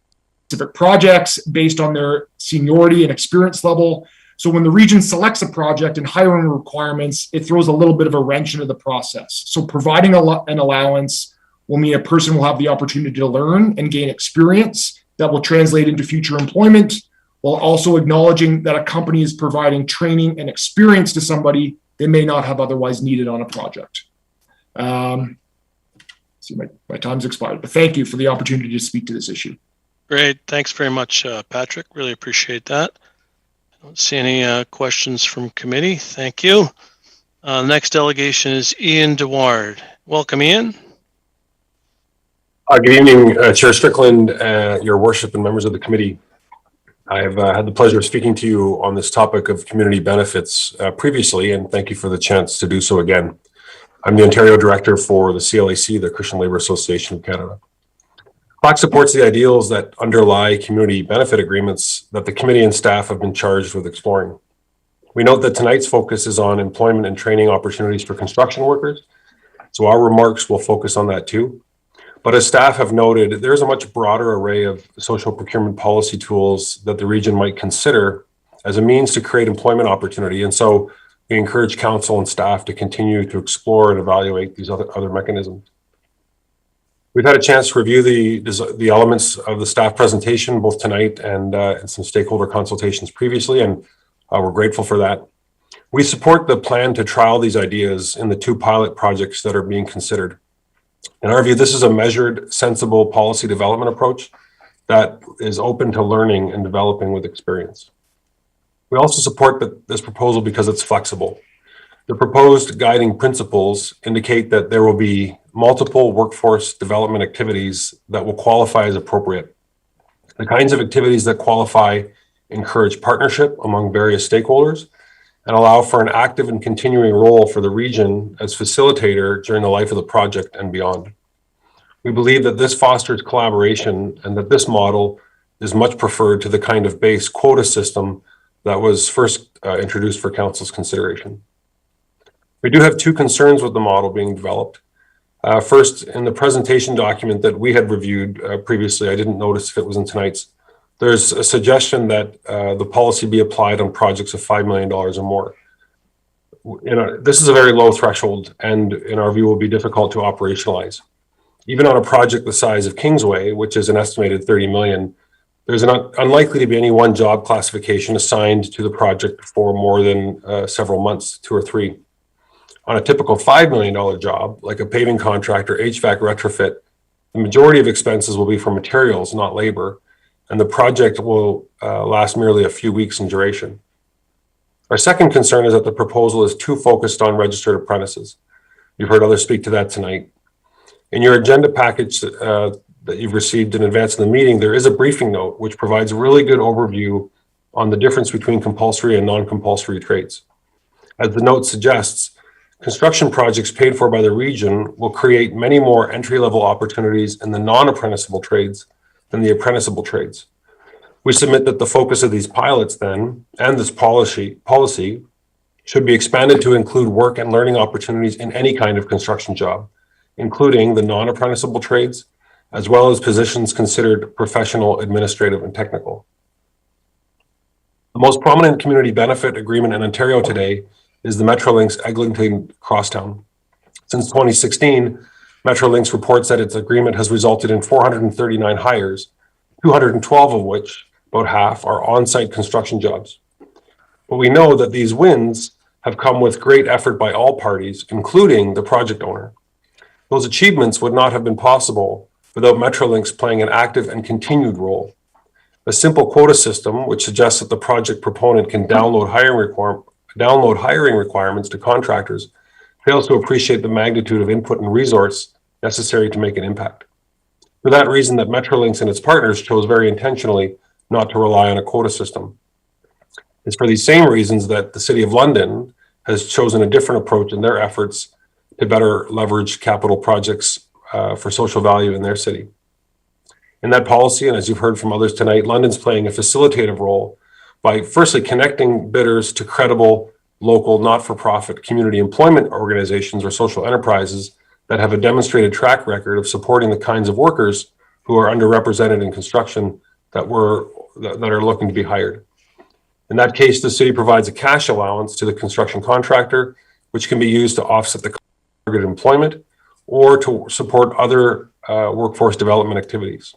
J: to specific projects based on their seniority and experience level. So when the region selects a project and hiring requirements, it throws a little bit of a wrench into the process. So providing an allowance will mean a person will have the opportunity to learn and gain experience that will translate into future employment, while also acknowledging that a company is providing training and experience to somebody they may not have otherwise needed on a project. See, my time's expired, but thank you for the opportunity to speak to this issue.
A: Great. Thanks very much, Patrick. Really appreciate that. I don't see any questions from committee. Thank you. Next delegation is Ian Deward. Welcome, Ian.
K: Good evening, Chair Strickland, your worship, and members of the committee. I've had the pleasure of speaking to you on this topic of community benefits previously, and thank you for the chance to do so again. I'm the Ontario Director for the CLAC, the Christian Labour Association of Canada. Hoc supports the ideals that underlie community benefit agreements that the committee and staff have been charged with exploring. We note that tonight's focus is on employment and training opportunities for construction workers, so our remarks will focus on that too. But as staff have noted, there's a much broader array of social procurement policy tools that the region might consider as a means to create employment opportunity. And so we encourage council and staff to continue to explore and evaluate these other mechanisms. We've had a chance to review the elements of the staff presentation both tonight and some stakeholder consultations previously, and we're grateful for that. We support the plan to trial these ideas in the 2 pilot projects that are being considered. In our view, this is a measured, sensible policy development approach that is open to learning and developing with experience. We also support this proposal because it's flexible. The proposed guiding principles indicate that there will be multiple workforce development activities that will qualify as appropriate. The kinds of activities that qualify encourage partnership among various stakeholders and allow for an active and continuing role for the region as facilitator during the life of the project and beyond. We believe that this fosters collaboration and that this model is much preferred to the kind of base quota system that was first introduced for council's consideration. We do have 2 concerns with the model being developed. First, in the presentation document that we had reviewed previously, I didn't notice if it was in tonight's, there's a suggestion that the policy be applied on projects of $5 million or more. This is a very low threshold and in our view will be difficult to operationalize. Even on a project the size of Kingsway, which is an estimated 30 million, there's unlikely to be any one job classification assigned to the project for more than several months, 2 or 3. On a typical $5 million job, like a paving contract or HVAC retrofit, the majority of expenses will be for materials, not labor, and the project will last merely a few weeks in duration. Our second concern is that the proposal is too focused on registered apprentices. You've heard others speak to that tonight. In your agenda package that you've received in advance of the meeting, there is a briefing note which provides a really good overview on the difference between compulsory and non-compulsory trades. As the note suggests, construction projects paid for by the region will create many more entry-level opportunities in the non-apprenticeable trades than the apprenticeable trades. We submit that the focus of these pilots then, and this policy should be expanded to include work and learning opportunities in any kind of construction job, including the non-apprenticeable trades, as well as positions considered professional, administrative, and technical. The most prominent community benefit agreement in Ontario today is the Metrolinx Eglinton Crosstown. Since 2016, Metrolinx reports that its agreement has resulted in 439 hires, 212 of which, about half, are on-site construction jobs. But we know that these wins have come with great effort by all parties, including the project owner. Those achievements would not have been possible without Metrolinx playing an active and continued role. A simple quota system, which suggests that the project proponent can download hiring requirements to contractors, fails to appreciate the magnitude of input and resource necessary to make an impact. For that reason, that Metrolinx and its partners chose very intentionally not to rely on a quota system. It's for these same reasons that the City of London has chosen a different approach in their efforts to better leverage capital projects for social value in their city. In that policy, and as you've heard from others tonight, London's playing a facilitative role by firstly connecting bidders to credible local not-for-profit community employment organizations or social enterprises that have a demonstrated track record of supporting the kinds of workers who are underrepresented in construction that are looking to be hired. In that case, the city provides a cash allowance to the construction contractor, which can be used to offset the targeted employment or to support other workforce development activities.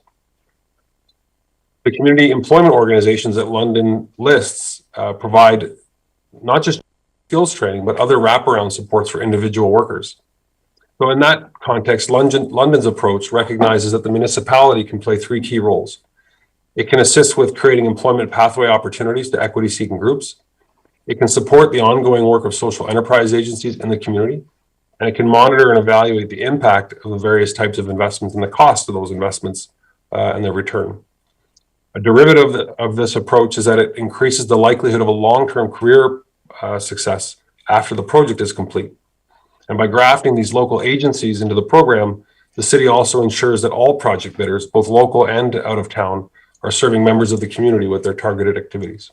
K: The community employment organizations that London lists provide not just skills training, but other wraparound supports for individual workers. So in that context, London's approach recognizes that the municipality can play 3 key roles. It can assist with creating employment pathway opportunities to equity-seeking groups. It can support the ongoing work of social enterprise agencies in the community, and it can monitor and evaluate the impact of the various types of investments and the cost of those investments and their return. A derivative of this approach is that it increases the likelihood of a long-term career success after the project is complete. And by grafting these local agencies into the program, the city also ensures that all project bidders, both local and out of town, are serving members of the community with their targeted activities.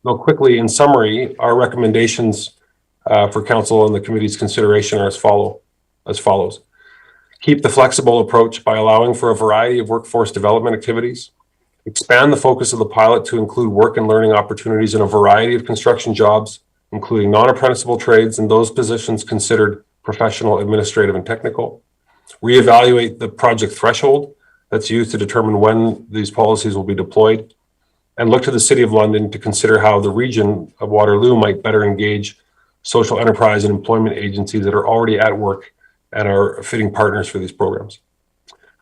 K: Now, quickly, in summary, our recommendations for council and the committee's consideration are as follows. keep the flexible approach by allowing for a variety of workforce development activities, expand the focus of the pilot to include work and learning opportunities in a variety of construction jobs, including non-apprenticeable trades and those positions considered professional, administrative, and technical, reevaluate the project threshold that's used to determine when these policies will be deployed, and look to the City of London to consider how the region of Waterloo might better engage social enterprise and employment agencies that are already at work and are fitting partners for these programs.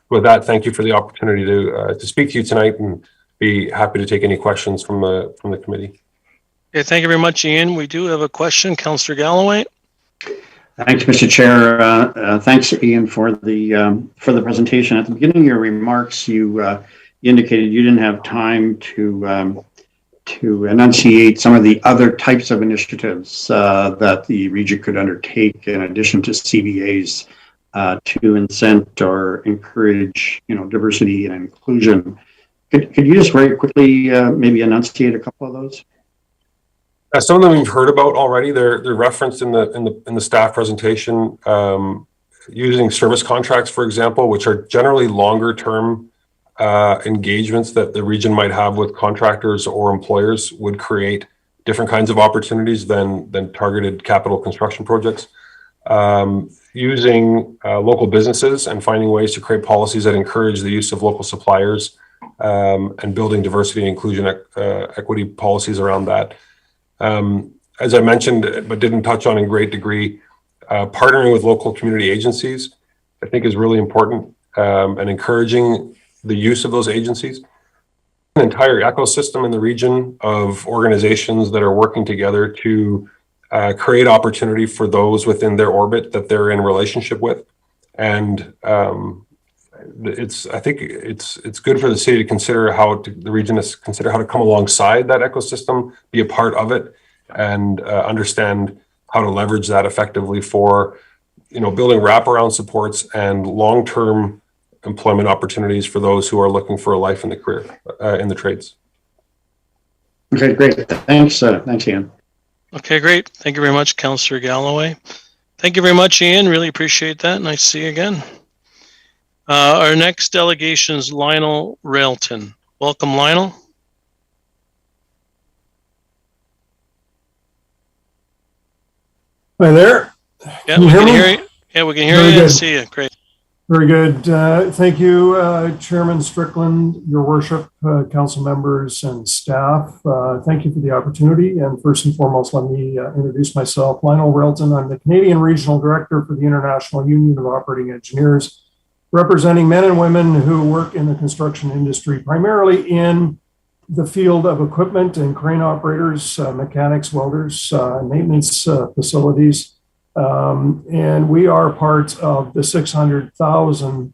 K: With that, thank you for the opportunity to speak to you tonight, and be happy to take any questions from the committee.
A: Okay, thank you very much, Ian. We do have a question, Councillor Galloway.
L: Thanks, Mr. Chair. Thanks, Ian, for the presentation. At the beginning of your remarks, you indicated you didn't have time to enunciate some of the other types of initiatives that the region could undertake in addition to CBAs to incent or encourage, diversity and inclusion. Could you just very quickly maybe enunciate a couple of those?
K: Some of them we've heard about already. They're referenced in the staff presentation. Using service contracts, for example, which are generally longer term engagements that the region might have with contractors or employers, would create different kinds of opportunities than targeted capital construction projects. Using local businesses and finding ways to create policies that encourage the use of local suppliers, and building diversity and inclusion equity policies around that. As I mentioned, but didn't touch on in great degree, partnering with local community agencies, I think, is really important, and encouraging the use of those agencies. An entire ecosystem in the region of organizations that are working together to create opportunity for those within their orbit that they're in relationship with. And I think it's good for the city to consider the region to consider how to come alongside that ecosystem, be a part of it, and understand how to leverage that effectively for, building wraparound supports and long-term employment opportunities for those who are looking for a life in the career, in the trades.
L: Okay, great. Thanks, Ian.
A: Okay, great. Thank you very much, Councillor Galloway. Thank you very much, Ian. Really appreciate that. Nice to see you again. Our next delegation is Lionel Railton. Welcome, Lionel.
M: Hi there.
A: Yeah,
M: can you hear me?
A: you. Yeah, we can hear you and see you. Great.
M: Very good. Thank you, Chairman Strickland, Your Worship, council members and staff. Thank you for the opportunity. And first and foremost, let me introduce myself. Lionel Railton. I'm the Canadian Regional Director for the International Union of Operating Engineers, representing men and women who work in the construction industry, primarily in the field of equipment and crane operators, mechanics, welders, maintenance facilities. And we are part of the 600,000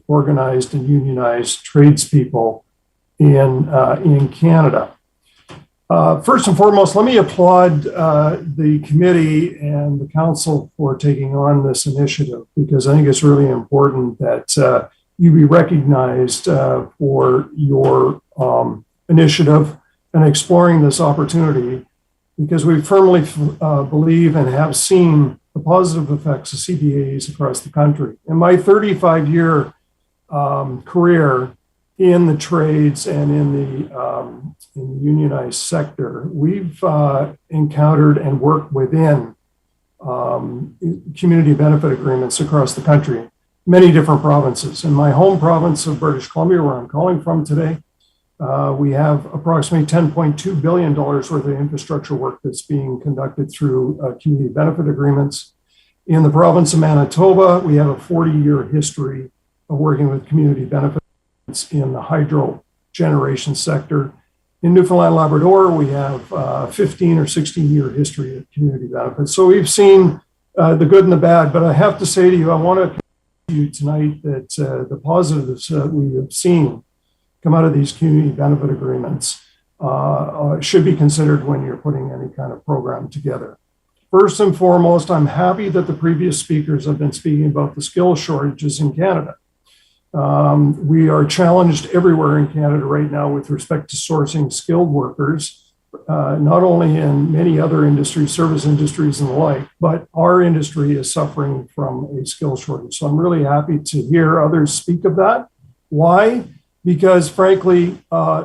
M: organized and unionized tradespeople in Canada. First and foremost, let me applaud the committee and the council for taking on this initiative, because I think it's really important that you be recognized for your initiative and exploring this opportunity, because we firmly believe and have seen the positive effects of CBAs across the country. In my 35-year career in the trades and in the unionized sector, we've encountered and worked within community benefit agreements across the country, many different provinces. In my home province of British Columbia, where I'm calling from today, we have approximately $10.2 billion worth of infrastructure work that's being conducted through community benefit agreements. In the province of Manitoba, we have a 40-year history of working with community benefits in the hydro generation sector. In Newfoundland, Labrador, we have a 15 or 16-year history of community benefits. So we've seen the good and the bad, but I have to say to you, I want to tell you tonight that the positives that we have seen come out of these community benefit agreements should be considered when you're putting any kind of program together. First and foremost, I'm happy that the previous speakers have been speaking about the skill shortages in Canada. We are challenged everywhere in Canada right now with respect to sourcing skilled workers. not only in many other industries, service industries and the like, but our industry is suffering from a skill shortage. So I'm really happy to hear others speak of that. Why? Because frankly,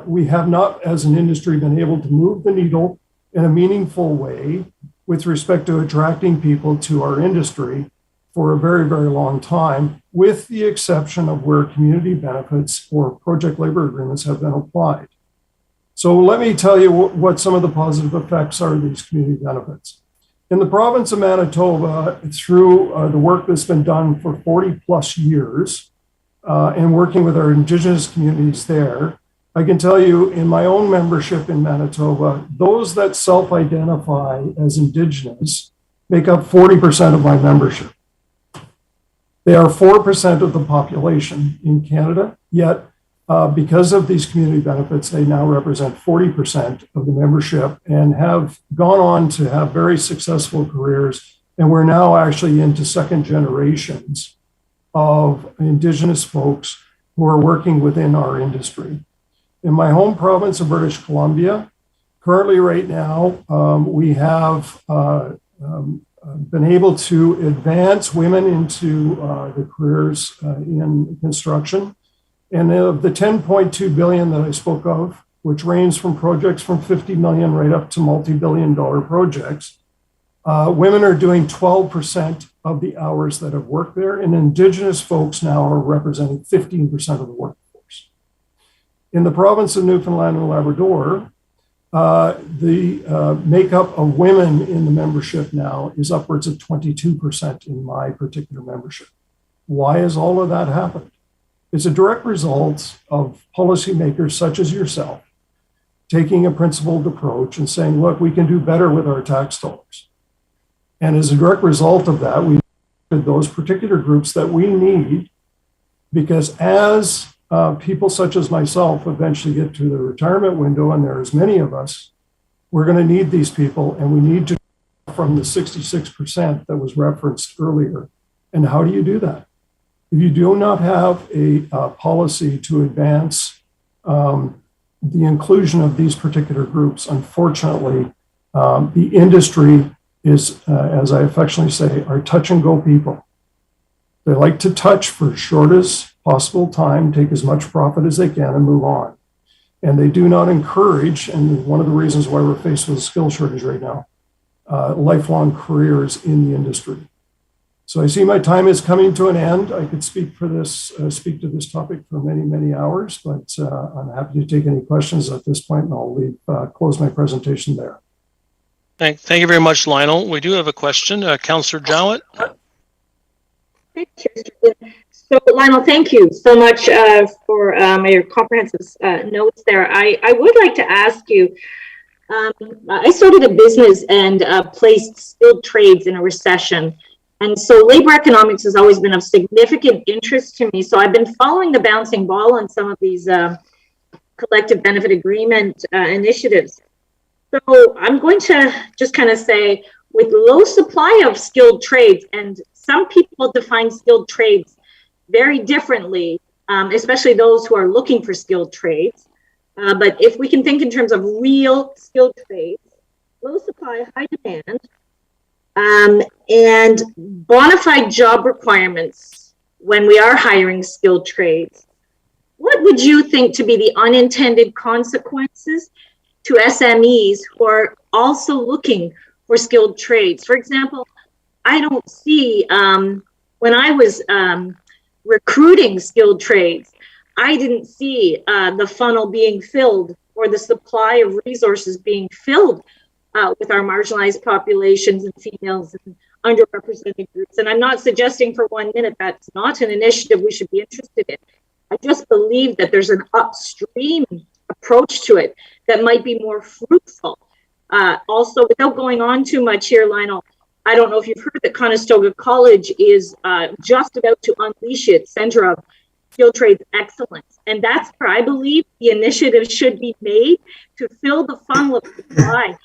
M: we have not, as an industry, been able to move the needle in a meaningful way with respect to attracting people to our industry for a very, very long time, with the exception of where community benefits or project labor agreements have been applied. So let me tell you what some of the positive effects are of these community benefits. In the province of Manitoba, through the work that's been done for 40 plus years and working with our Indigenous communities there, I can tell you in my own membership in Manitoba, those that self-identify as Indigenous make up 40% of my membership. They are 4% of the population in Canada, yet because of these community benefits, they now represent 40% of the membership and have gone on to have very successful careers. And we're now actually into second generations of Indigenous folks who are working within our industry. In my home province of British Columbia, currently right now, we have been able to advance women into the careers in construction. And of the 10.2 billion that I spoke of, which range from projects from 50 million right up to multi-billion-dollar projects, women are doing 12% of the hours that have worked there, and Indigenous folks now are representing 15% of the workforce. In the province of Newfoundland and Labrador, the makeup of women in the membership now is upwards of 22% in my particular membership. Why has all of that happened? It's a direct result of policymakers such as yourself taking a principled approach and saying, look, we can do better with our tax dollars. And as a direct result of that, we need those particular groups that we need, because as people such as myself eventually get to the retirement window, and there's many of us, we're going to need these people, and we need to from the 66% that was referenced earlier. And how do you do that? If you do not have a policy to advance the inclusion of these particular groups, unfortunately, the industry is, as I affectionately say, are touch and go people. They like to touch for shortest possible time, take as much profit as they can and move on. And they do not encourage, and one of the reasons why we're faced with a skill shortage right now, lifelong careers in the industry. So I see my time is coming to an end. I could speak to this topic for many, many hours, but I'm happy to take any questions at this point, and I'll close my presentation there.
A: Thank you very much, Lionel. We do have a question. Councillor Joette.
C: Thank you. So, Lionel, thank you so much for your comprehensive notes there. I would like to ask you, I started a business and placed skilled trades in a recession. And so labor economics has always been of significant interest to me. So I've been following the bouncing ball on some of these collective benefit agreement initiatives. So I'm going to just kind of say, with low supply of skilled trades, and some people define skilled trades very differently, especially those who are looking for skilled trades. But if we can think in terms of real skilled trades, low supply, high demand, and bona fide job requirements when we are hiring skilled trades, what would you think to be the unintended consequences to SMEs who are also looking for skilled trades? For example, I don't see, when I was recruiting skilled trades, I didn't see the funnel being filled or the supply of resources being filled with our marginalized populations and females and underrepresented groups. And I'm not suggesting for 1 minute that's not an initiative we should be interested in. I just believe that there's an upstream approach to it that might be more fruitful. Also, without going on too much here, Lionel, I don't know if you've heard that Conestoga College is just about to unleash its Center of Skilled Trades Excellence. And that's where I believe the initiative should be made to fill the funnel of supply.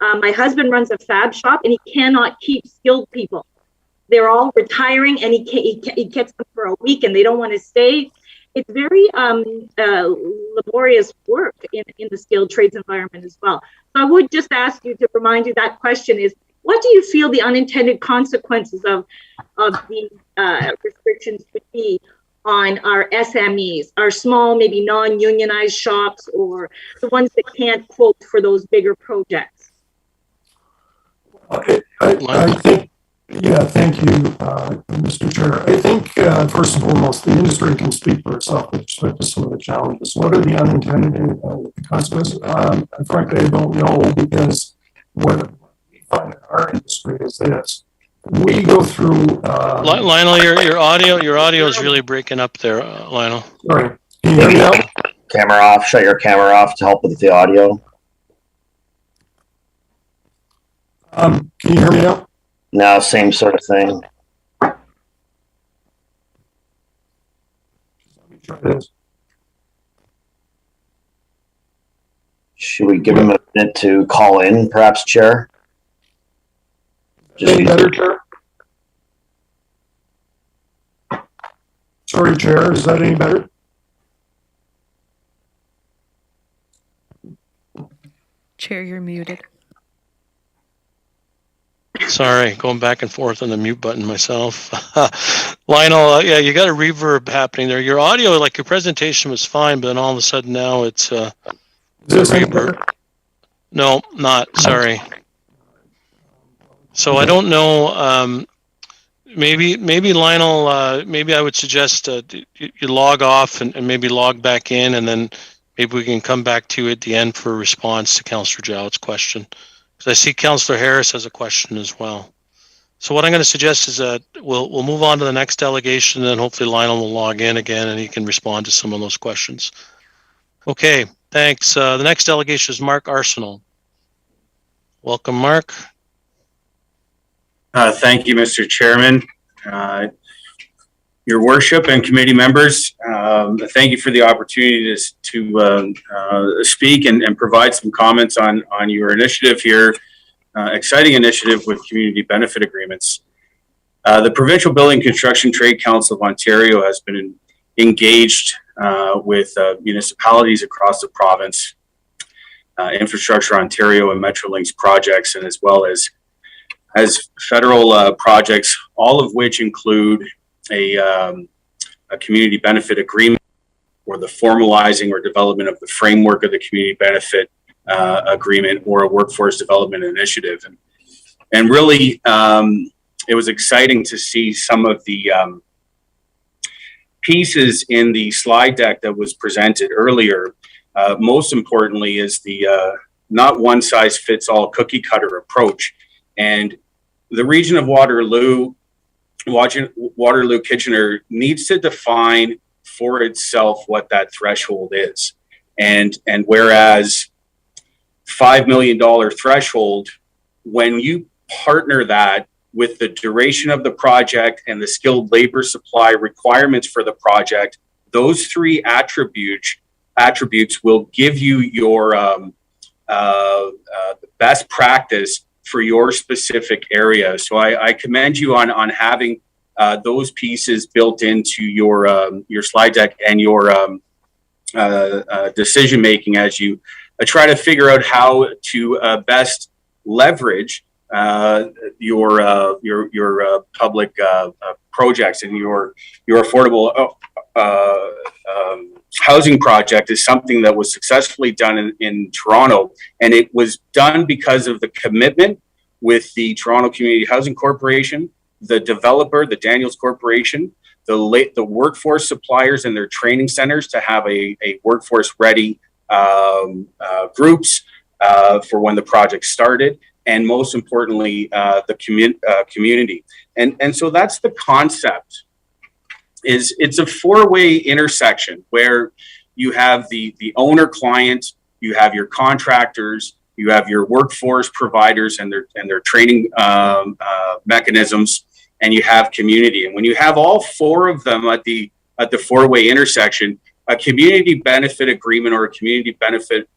C: My husband runs a fab shop, and he cannot keep skilled people. They're all retiring, and he gets them for a week, and they don't want to stay. it's very laborious work in the skilled trades environment as well. So I would just ask you to remind you that question is, what do you feel the unintended consequences of the restrictions would be on our SMEs, our small, maybe non-unionized shops, or the ones that can't quote for those bigger projects?
M: I think, yeah, thank you, Mr. Chair. I think, first and foremost, the industry can speak for itself with respect to some of the challenges. What are the unintended consequences? Frankly, I don't know, because what we find in our industry is this. We go through...
A: Lionel, your audio is really breaking up there, Lionel.
M: Sorry, can you hear me now?
D: Camera off, shut your camera off to help with the audio.
M: Can you hear me now?
D: No, same sort of thing.
M: Let me try this.
D: Should we give him a minute to call in, perhaps, Chair?
M: Any better, Chair? Sorry, Chair, is that any better?
B: Chair, you're muted.
A: Sorry, going back and forth on the mute button myself. Lionel, yeah, you got a reverb happening there. Your audio, like your presentation was fine, but then all of a sudden now it's a reverb. No, not, sorry. So I don't know, maybe Lionel, maybe I would suggest you log off and maybe log back in, and then maybe we can come back to you at the end for a response to Councillor Joutte's question. I see Councillor Harris has a question as well. So what I'm going to suggest is that we'll move on to the next delegation, and then hopefully Lionel will log in again and he can respond to some of those questions. Okay, thanks. The next delegation is Mark Arsenal. Welcome, Mark.
N: Thank you, Mr. Chairman. Your Worship and committee members, thank you for the opportunity to speak and provide some comments on your initiative here, exciting initiative with community benefit agreements. The Provincial Building Construction Trade Council of Ontario has been engaged with municipalities across the province, Infrastructure Ontario and Metrolinx projects, and as well as federal projects, all of which include a community benefit agreement, or the formalizing or development of the framework of the community benefit agreement, or a workforce development initiative. And really, it was exciting to see some of the pieces in the slide deck that was presented earlier. Most importantly is the not one size fits all cookie cutter approach. And the region of Waterloo Kitchener needs to define for itself what that threshold is. And whereas $5 million threshold, when you partner that with the duration of the project and the skilled labor supply requirements for the project, those three attributes will give you your best practice for your specific area. So I commend you on having those pieces built into your slide deck and your decision making as you try to figure out how to best leverage your public projects, and your affordable housing project is something that was successfully done in Toronto, and it was done because of the commitment with the Toronto Community Housing Corporation, the developer, the Daniels Corporation, the workforce suppliers and their training centers to have a workforce ready groups for when the project started, and most importantly, the community. And so that's the concept. It's a four-way intersection where you have the owner client, you have your contractors, you have your workforce providers and their training mechanisms, and you have community. And when you have all four of them at the four-way intersection, a community benefit agreement or a community benefit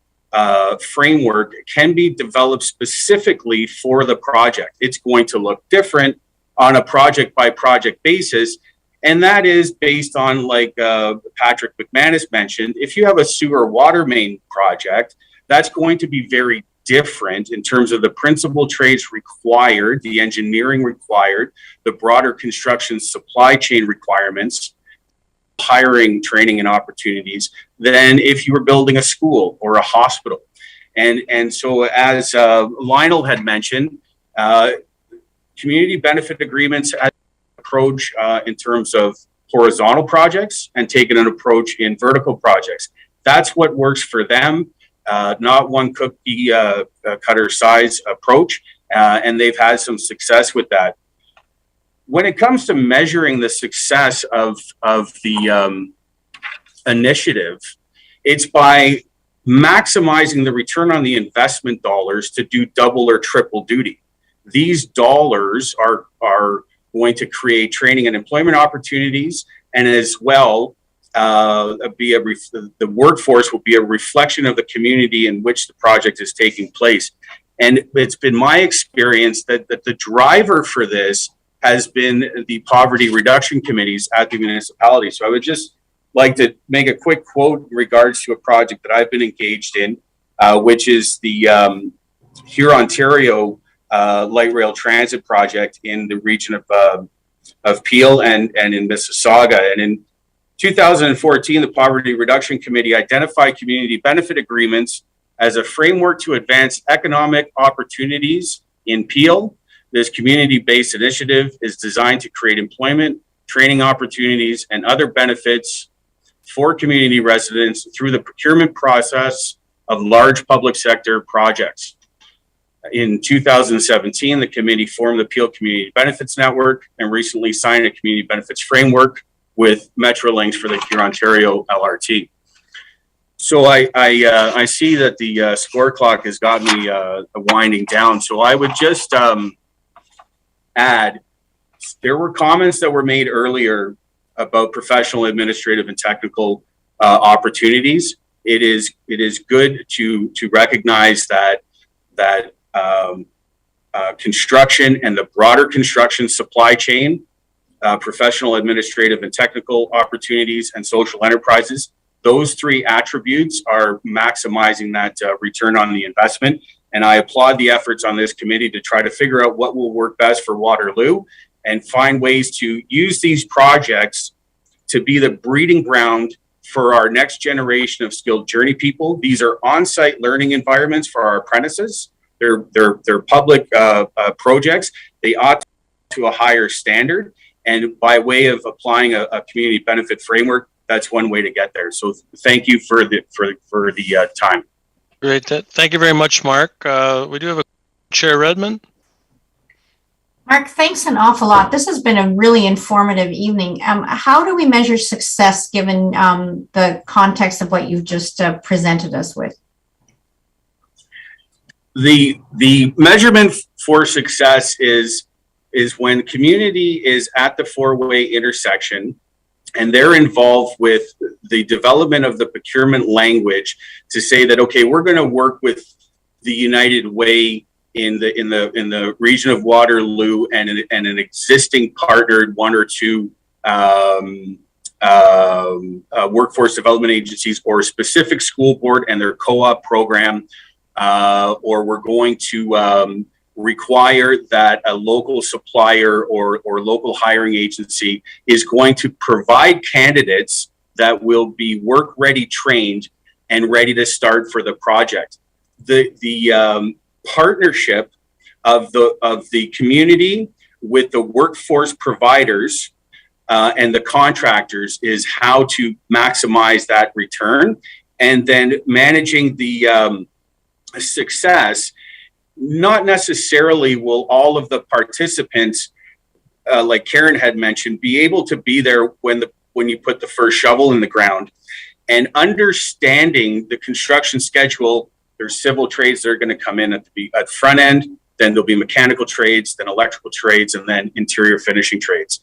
N: framework can be developed specifically for the project. It's going to look different on a project by project basis. And that is based on, like Patrick McManus mentioned, if you have a sewer water main project, that's going to be very different in terms of the principal trades required, the engineering required, the broader construction supply chain requirements, hiring, training, and opportunities than if you were building a school or a hospital. And so, as Lionel had mentioned, community benefit agreements approach in terms of horizontal projects and taking an approach in vertical projects. That's what works for them, not one cookie cutter size approach, and they've had some success with that. When it comes to measuring the success of the initiative, it's by maximizing the return on the investment dollars to do double or triple duty. These dollars are going to create training and employment opportunities, and as well, the workforce will be a reflection of the community in which the project is taking place. And it's been my experience that the driver for this has been the poverty reduction committees at the municipality. So I would just like to make a quick quote in regards to a project that I've been engaged in, which is the Hurontario light rail transit project in the region of Peel and in Mississauga. And in 2014, the Poverty Reduction Committee identified community benefit agreements as a framework to advance economic opportunities in Peel. This community-based initiative is designed to create employment, training opportunities, and other benefits for community residents through the procurement process of large public sector projects. In 2017, the committee formed the Peel Community Benefits Network and recently signed a community benefits framework with Metrolinx for the Hurontario LRT. So I see that the score clock has got me winding down. So I would just add, there were comments that were made earlier about professional, administrative, and technical opportunities. It is good to recognize that construction and the broader construction supply chain, professional, administrative, and technical opportunities, and social enterprises, those three attributes are maximizing that return on the investment. And I applaud the efforts on this committee to try to figure out what will work best for Waterloo and find ways to use these projects to be the breeding ground for our next generation of skilled journey people. These are on-site learning environments for our apprentices. They're public projects. They ought to a higher standard. And by way of applying a community benefit framework, that's one way to get there. So thank you for the time.
A: Great. Thank you very much, Mark. We do have a Chair Redmond.
O: Mark, thanks an awful lot. This has been a really informative evening. How do we measure success given the context of what you've just presented us with?
N: The measurement for success is when community is at the four-way intersection and they're involved with the development of the procurement language to say that, okay, we're going to work with the United Way in the region of Waterloo and an existing partnered one or two workforce development agencies or a specific school board and their co-op program, or we're going to require that a local supplier or local hiring agency is going to provide candidates that will be work ready, trained, and ready to start for the project. The partnership of the community with the workforce providers and the contractors is how to maximize that return, and then managing the success. Not necessarily will all of the participants, like Karen had mentioned, be able to be there when you put the first shovel in the ground. And understanding the construction schedule, there's civil trades that are going to come in at the front end, then there'll be mechanical trades, then electrical trades, and then interior finishing trades.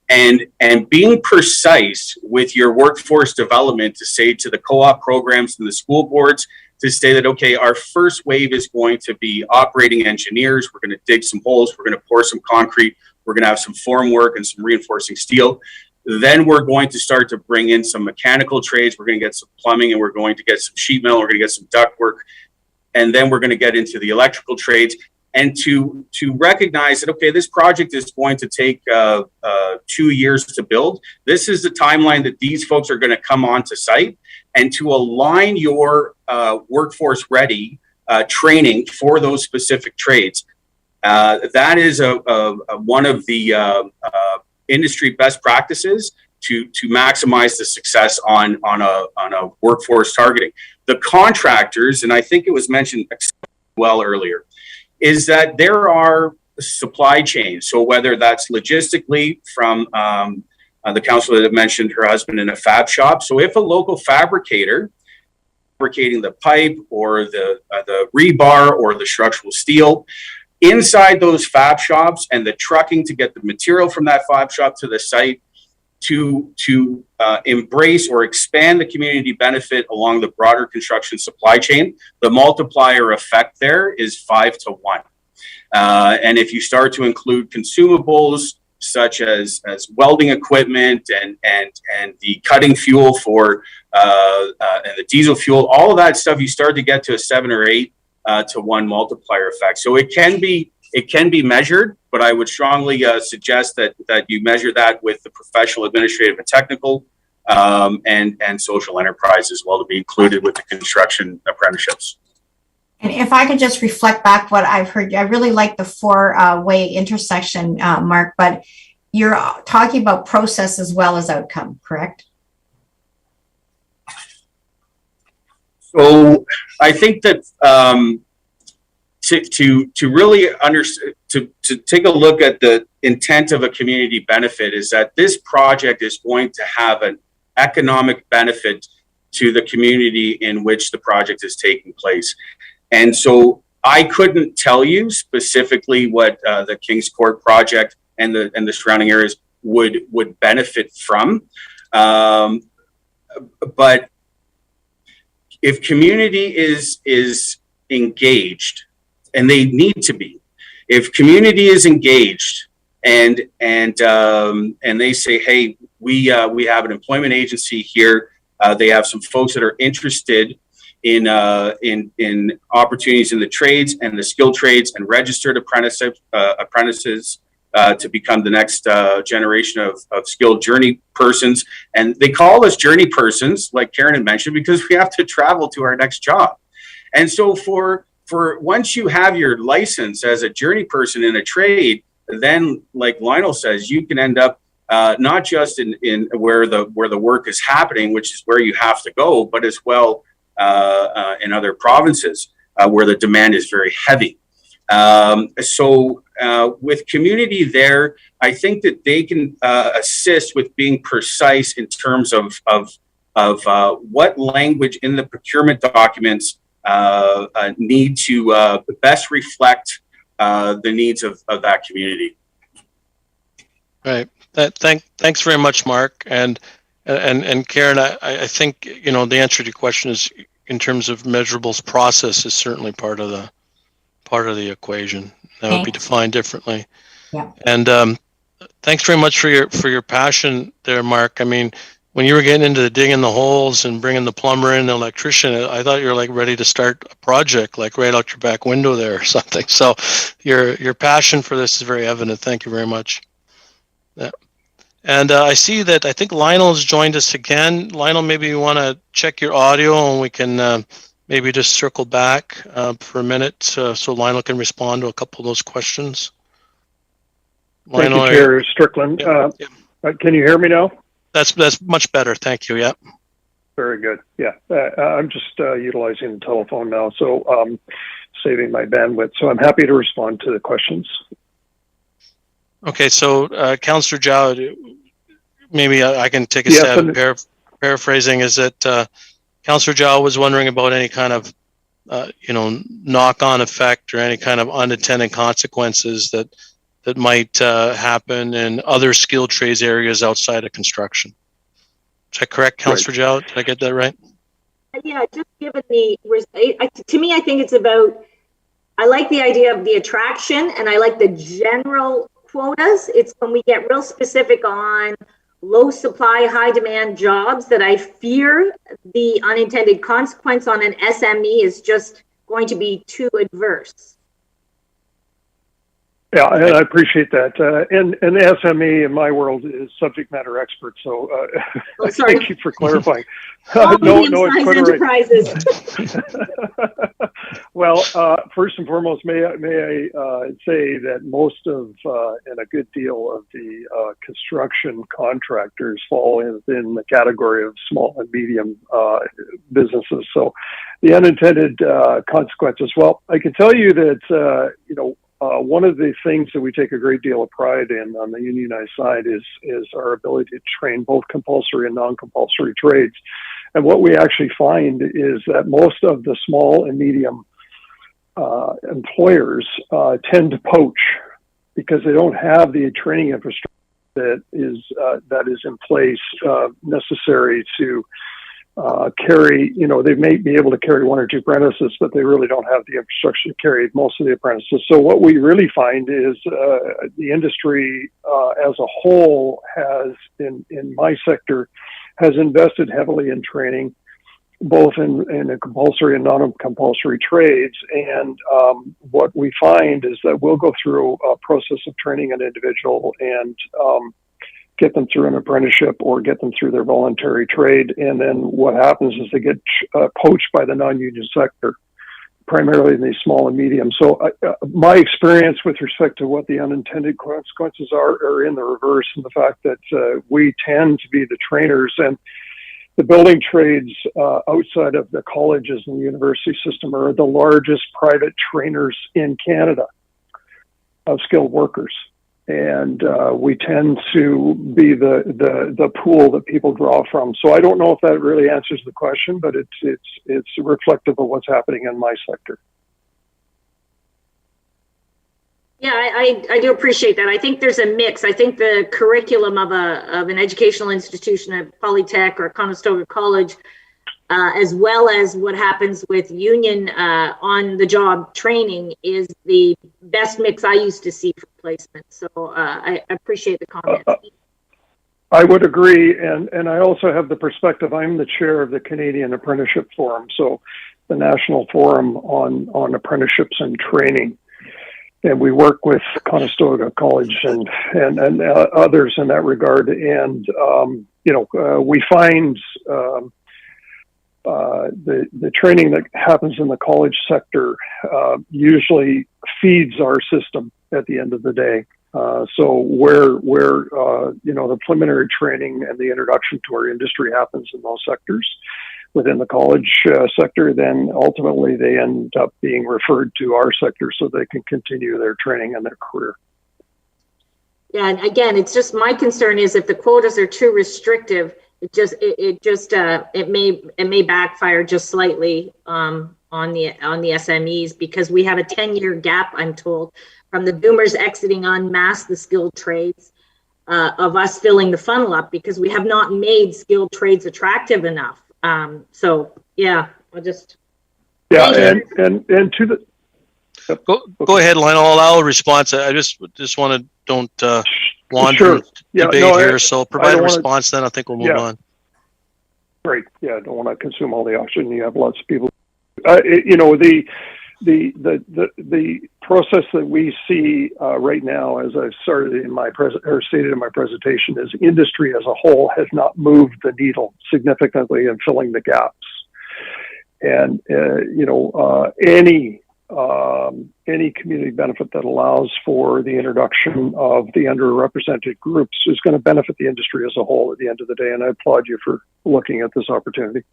N: And being precise with your workforce development to say to the co-op programs and the school boards, to say that, okay, our first wave is going to be operating engineers. We're going to dig some holes. We're going to pour some concrete. We're going to have some form work and some reinforcing steel. Then we're going to start to bring in some mechanical trades. We're going to get some plumbing, and we're going to get some sheet metal. We're going to get some duct work. And then we're going to get into the electrical trades, and to recognize that, okay, this project is going to take 2 years to build. This is the timeline that these folks are going to come onto site, and to align your workforce ready training for those specific trades. That is one of the industry best practices to maximize the success on a workforce targeting. The contractors, and I think it was mentioned well earlier, is that there are supply chains. So whether that's logistically from the councillor that mentioned her husband in a fab shop. So if a local fabricator fabricating the pipe or the rebar or the structural steel, inside those fab shops and the trucking to get the material from that fab shop to the site, to embrace or expand the community benefit along the broader construction supply chain, the multiplier effect there is 5 to 1. And if you start to include consumables such as welding equipment and the cutting fuel for and the diesel fuel, all of that stuff, you start to get to a 7 or 8 to 1 multiplier effect. So it can be measured, but I would strongly suggest that you measure that with the professional, administrative, and technical, and social enterprise as well, to be included with the construction apprenticeships.
O: And if I could just reflect back what I've heard, I really like the 4-way intersection, Mark, but you're talking about process as well as outcome, correct?
N: So I think that to really understand, to take a look at the intent of a community benefit, is that this project is going to have an economic benefit to the community in which the project is taking place. And so I couldn't tell you specifically what the King's Court project and the surrounding areas would benefit from. But if community is engaged, and they need to be, if community is engaged and they say, hey, we have an employment agency here, they have some folks that are interested in opportunities in the trades and the skilled trades and registered apprentices to become the next generation of skilled journey persons. And they call us journey persons, like Karen had mentioned, because we have to travel to our next job. And so for once you have your license as a journey person in a trade, then, like Lionel says, you can end up not just in where the work is happening, which is where you have to go, but as well in other provinces where the demand is very heavy. So with community there, I think that they can assist with being precise in terms of what language in the procurement documents need to best reflect the needs of that community.
A: Right. Thanks very much, Mark. And Karen, I think, you know, the answer to your question is, in terms of measurables, process is certainly part of the equation. That would be defined differently.
O: Yeah.
A: And thanks very much for your passion there, Mark. I mean, when you were getting into the digging the holes and bringing the plumber in, the electrician, I thought you were like ready to start a project, like right out your back window there or something. So your passion for this is very evident. Thank you very much. Yeah. And I see that I think Lionel has joined us again. Lionel, maybe you want to check your audio and we can maybe just circle back for a minute so Lionel can respond to a couple of those questions.
M: Lionel, thank you, Chair Strickland.
A: Yeah.
M: Can you hear me now?
A: That's much better. Thank you. Yeah.
M: Very good. Yeah. I'm just utilizing the telephone now, so saving my bandwidth. So I'm happy to respond to the questions.
A: Okay. So Councillor Jowett, maybe I can take a stab at paraphrasing. Is that Councillor Jowett was wondering about any kind of knock-on effect or any kind of unintended consequences that might happen in other skilled trades areas outside of construction. Is that correct, Councillor Jowett? Did I get that right?
C: Yeah, just given to me, I think it's about, I like the idea of the attraction and I like the general quotas. It's when we get real specific on low supply, high demand jobs that I fear the unintended consequence on an SME is just going to be too adverse.
M: Yeah, and I appreciate that. And the SME in my world is subject matter expert. So thank you for clarifying. No, it's quite right. Well, first and foremost, may I say that most of and a good deal of the construction contractors fall within the category of small and medium businesses. So the unintended consequences. Well, I can tell you that one of the things that we take a great deal of pride in on the unionized side is our ability to train both compulsory and non-compulsory trades. And what we actually find is that most of the small and medium employers tend to poach because they don't have the training infrastructure that is in place necessary to carry, they may be able to carry one or two apprentices, but they really don't have the infrastructure to carry most of the apprentices. So what we really find is the industry as a whole has, in my sector, has invested heavily in training, both in compulsory and non-compulsory trades. And what we find is that we'll go through a process of training an individual and get them through an apprenticeship or get them through their voluntary trade. And then what happens is they get poached by the non-union sector, primarily in these small and medium. So my experience with respect to what the unintended consequences are in the reverse, and the fact that we tend to be the trainers, and the building trades outside of the colleges and the university system are the largest private trainers in Canada of skilled workers. And we tend to be the pool that people draw from. So I don't know if that really answers the question, but it's reflective of what's happening in my sector.
C: Yeah, I do appreciate that. I think there's a mix. I think the curriculum of an educational institution at Polytech or Conestoga College, as well as what happens with union on-the-job training, is the best mix I used to see for placement. So I appreciate the comment.
M: I would agree, and I also have the perspective. I'm the chair of the Canadian Apprenticeship Forum, so the national forum on apprenticeships and training. And we work with Conestoga College and others in that regard. And we find the training that happens in the college sector usually feeds our system at the end of the day. So where the preliminary training and the introduction to our industry happens in those sectors within the college sector, then ultimately they end up being referred to our sector so they can continue their training and their career.
C: Yeah, and again, it's just my concern is if the quotas are too restrictive, it may backfire just slightly on the SMEs, because we have a 10-year gap, I'm told, from the boomers exiting en masse the skilled trades, of us filling the funnel up because we have not made skilled trades attractive enough. So yeah, I'll just
M: and to the
A: go ahead, Lionel. I'll respond. I just want to don't wander debate here. So provide a response, then I think we'll move on.
M: Great. Yeah, I don't want to consume all the oxygen. You have lots of people. The process that we see right now, as I started in my stated in my presentation, is industry as a whole has not moved the needle significantly in filling the gaps. And any community benefit that allows for the introduction of the underrepresented groups is going to benefit the industry as a whole at the end of the day. And I applaud you for looking at this opportunity.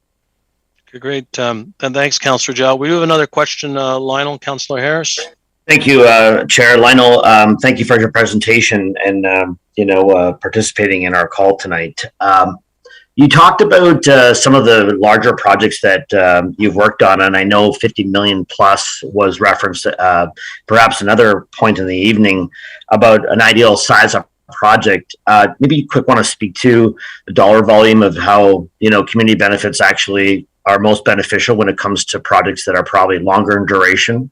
A: Okay, great. And thanks, Councillor Galloway. We have another question, Lionel. Councillor Harris.
D: Thank you, Chair. Lionel, thank you for your presentation and, participating in our call tonight. You talked about some of the larger projects that you've worked on, and I know 50 million plus was referenced, perhaps another point in the evening, about an ideal size of project. Maybe you quick want to speak to the dollar volume of how, community benefits actually are most beneficial when it comes to projects that are probably longer in duration?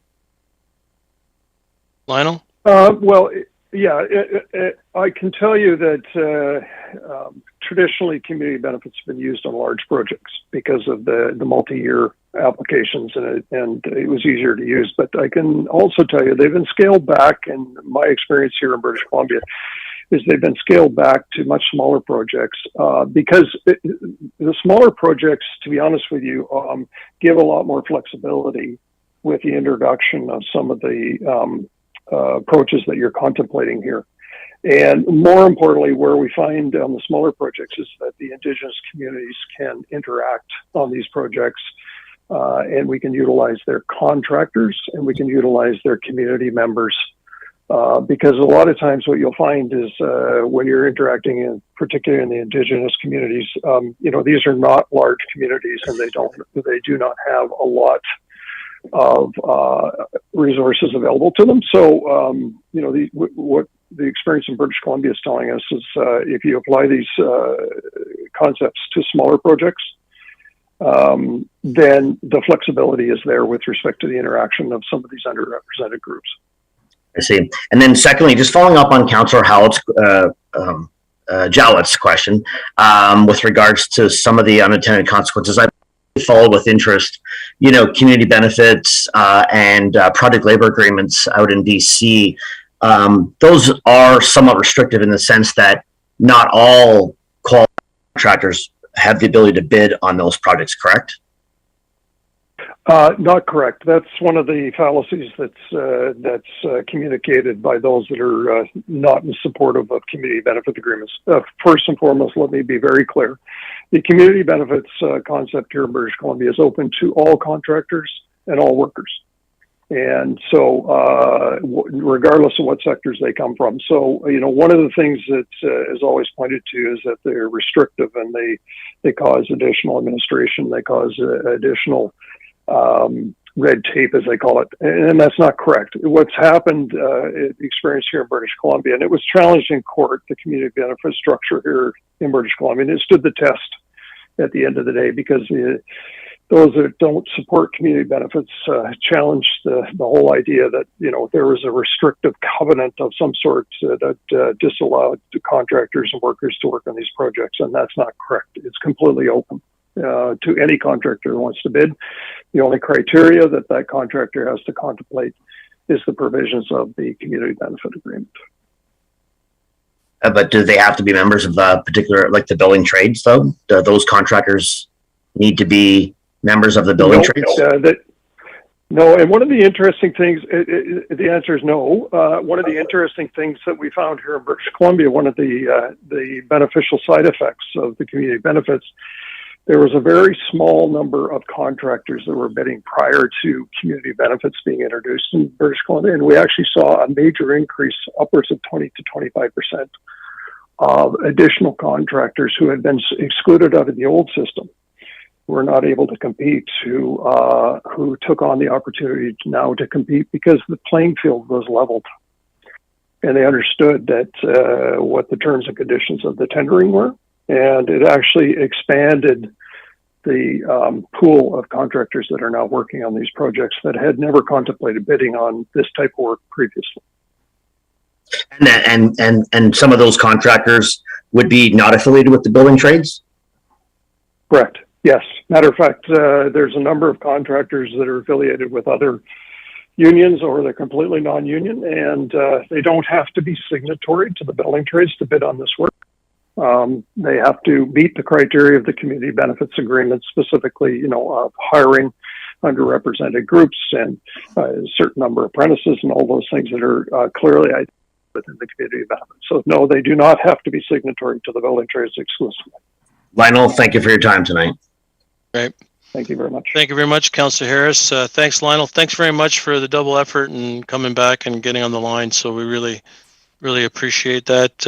A: Lionel?
M: Well, Yeah, I can tell you that traditionally community benefits have been used on large projects because of the multi-year applications, and it was easier to use. But I can also tell you they've been scaled back, and my experience here in British Columbia is they've been scaled back to much smaller projects because the smaller projects, to be honest with you, give a lot more flexibility with the introduction of some of the approaches that you're contemplating here. And more importantly, where we find on the smaller projects is that the Indigenous communities can interact on these projects, and we can utilize their contractors and we can utilize their community members. Because a lot of times what you'll find is when you're interacting in, particularly in the Indigenous communities, you know, these are not large communities, and they do not have a lot of resources available to them. So, you know, what the experience in British Columbia is telling us is if you apply these concepts to smaller projects, then the flexibility is there with respect to the interaction of some of these underrepresented groups.
D: I see. And then secondly, just following up on Councillor Joette's question with regards to some of the unintended consequences, I followed with interest, you know, community benefits and project labor agreements out in BC. Those are somewhat restrictive in the sense that not all qualified contractors have the ability to bid on those projects, correct?
M: Not correct. That's one of the fallacies that's communicated by those that are not in support of community benefit agreements. First and foremost, let me be very clear. The community benefits concept here in British Columbia is open to all contractors and all workers. And so regardless of what sectors they come from. So, you know, one of the things that is always pointed to is that they're restrictive and they cause additional administration, they cause additional red tape, as they call it, and that's not correct. What's happened, the experience here in British Columbia, and it was challenged in court, the community benefit structure here in British Columbia, and it stood the test at the end of the day because those that don't support community benefits challenged the whole idea that, you know, there was a restrictive covenant of some sort that disallowed the contractors and workers to work on these projects, and that's not correct. It's completely open to any contractor who wants to bid. The only criteria that contractor has to contemplate is the provisions of the community benefit agreement.
D: But do they have to be members of particular, like the building trades, though? Do those contractors need to be members of the building trades?
M: No, and one of the interesting things, the answer is no. One of the interesting things that we found here in British Columbia, one of the beneficial side effects of the community benefits, there was a very small number of contractors that were bidding prior to community benefits being introduced in British Columbia, and we actually saw a major increase, upwards of 20 to 25% of additional contractors who had been excluded out of the old system, who were not able to compete, who took on the opportunity now to compete because the playing field was leveled. And they understood that what the terms and conditions of the tendering were. And it actually expanded the pool of contractors that are now working on these projects that had never contemplated bidding on this type of work previously.
D: And some of those contractors would be not affiliated with the building trades?
M: Correct. Yes. Matter of fact, there's a number of contractors that are affiliated with other unions or they're completely non-union, and they don't have to be signatory to the building trades to bid on this work. They have to meet the criteria of the community benefits agreement, specifically, you know, hiring underrepresented groups and a certain number of apprentices and all those things that are clearly identified within the community benefits. So no, they do not have to be signatory to the building trades exclusively.
D: Lionel, thank you for your time tonight.
A: Great.
M: Thank you very much.
A: Thank you very much, Councillor Harris. Thanks, Lionel. Thanks very much for the double effort and coming back and getting on the line. So we really, really appreciate that.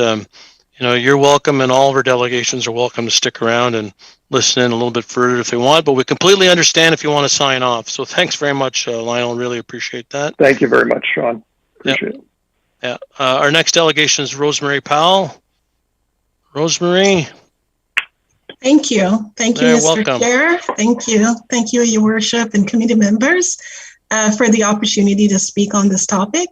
A: You know, you're welcome, and all of our delegations are welcome to stick around and listen in a little bit further if they want, but we completely understand if you want to sign off. So thanks very much, Lionel. Really appreciate that.
M: Thank you very much, Sean. Appreciate it.
A: Yeah. Our next delegation is Rosemary Powell. Rosemary.
P: Thank you. Thank you, Mr.
A: Welcome.
P: Chair. Thank you. Thank you, Your Worship and committee members, for the opportunity to speak on this topic.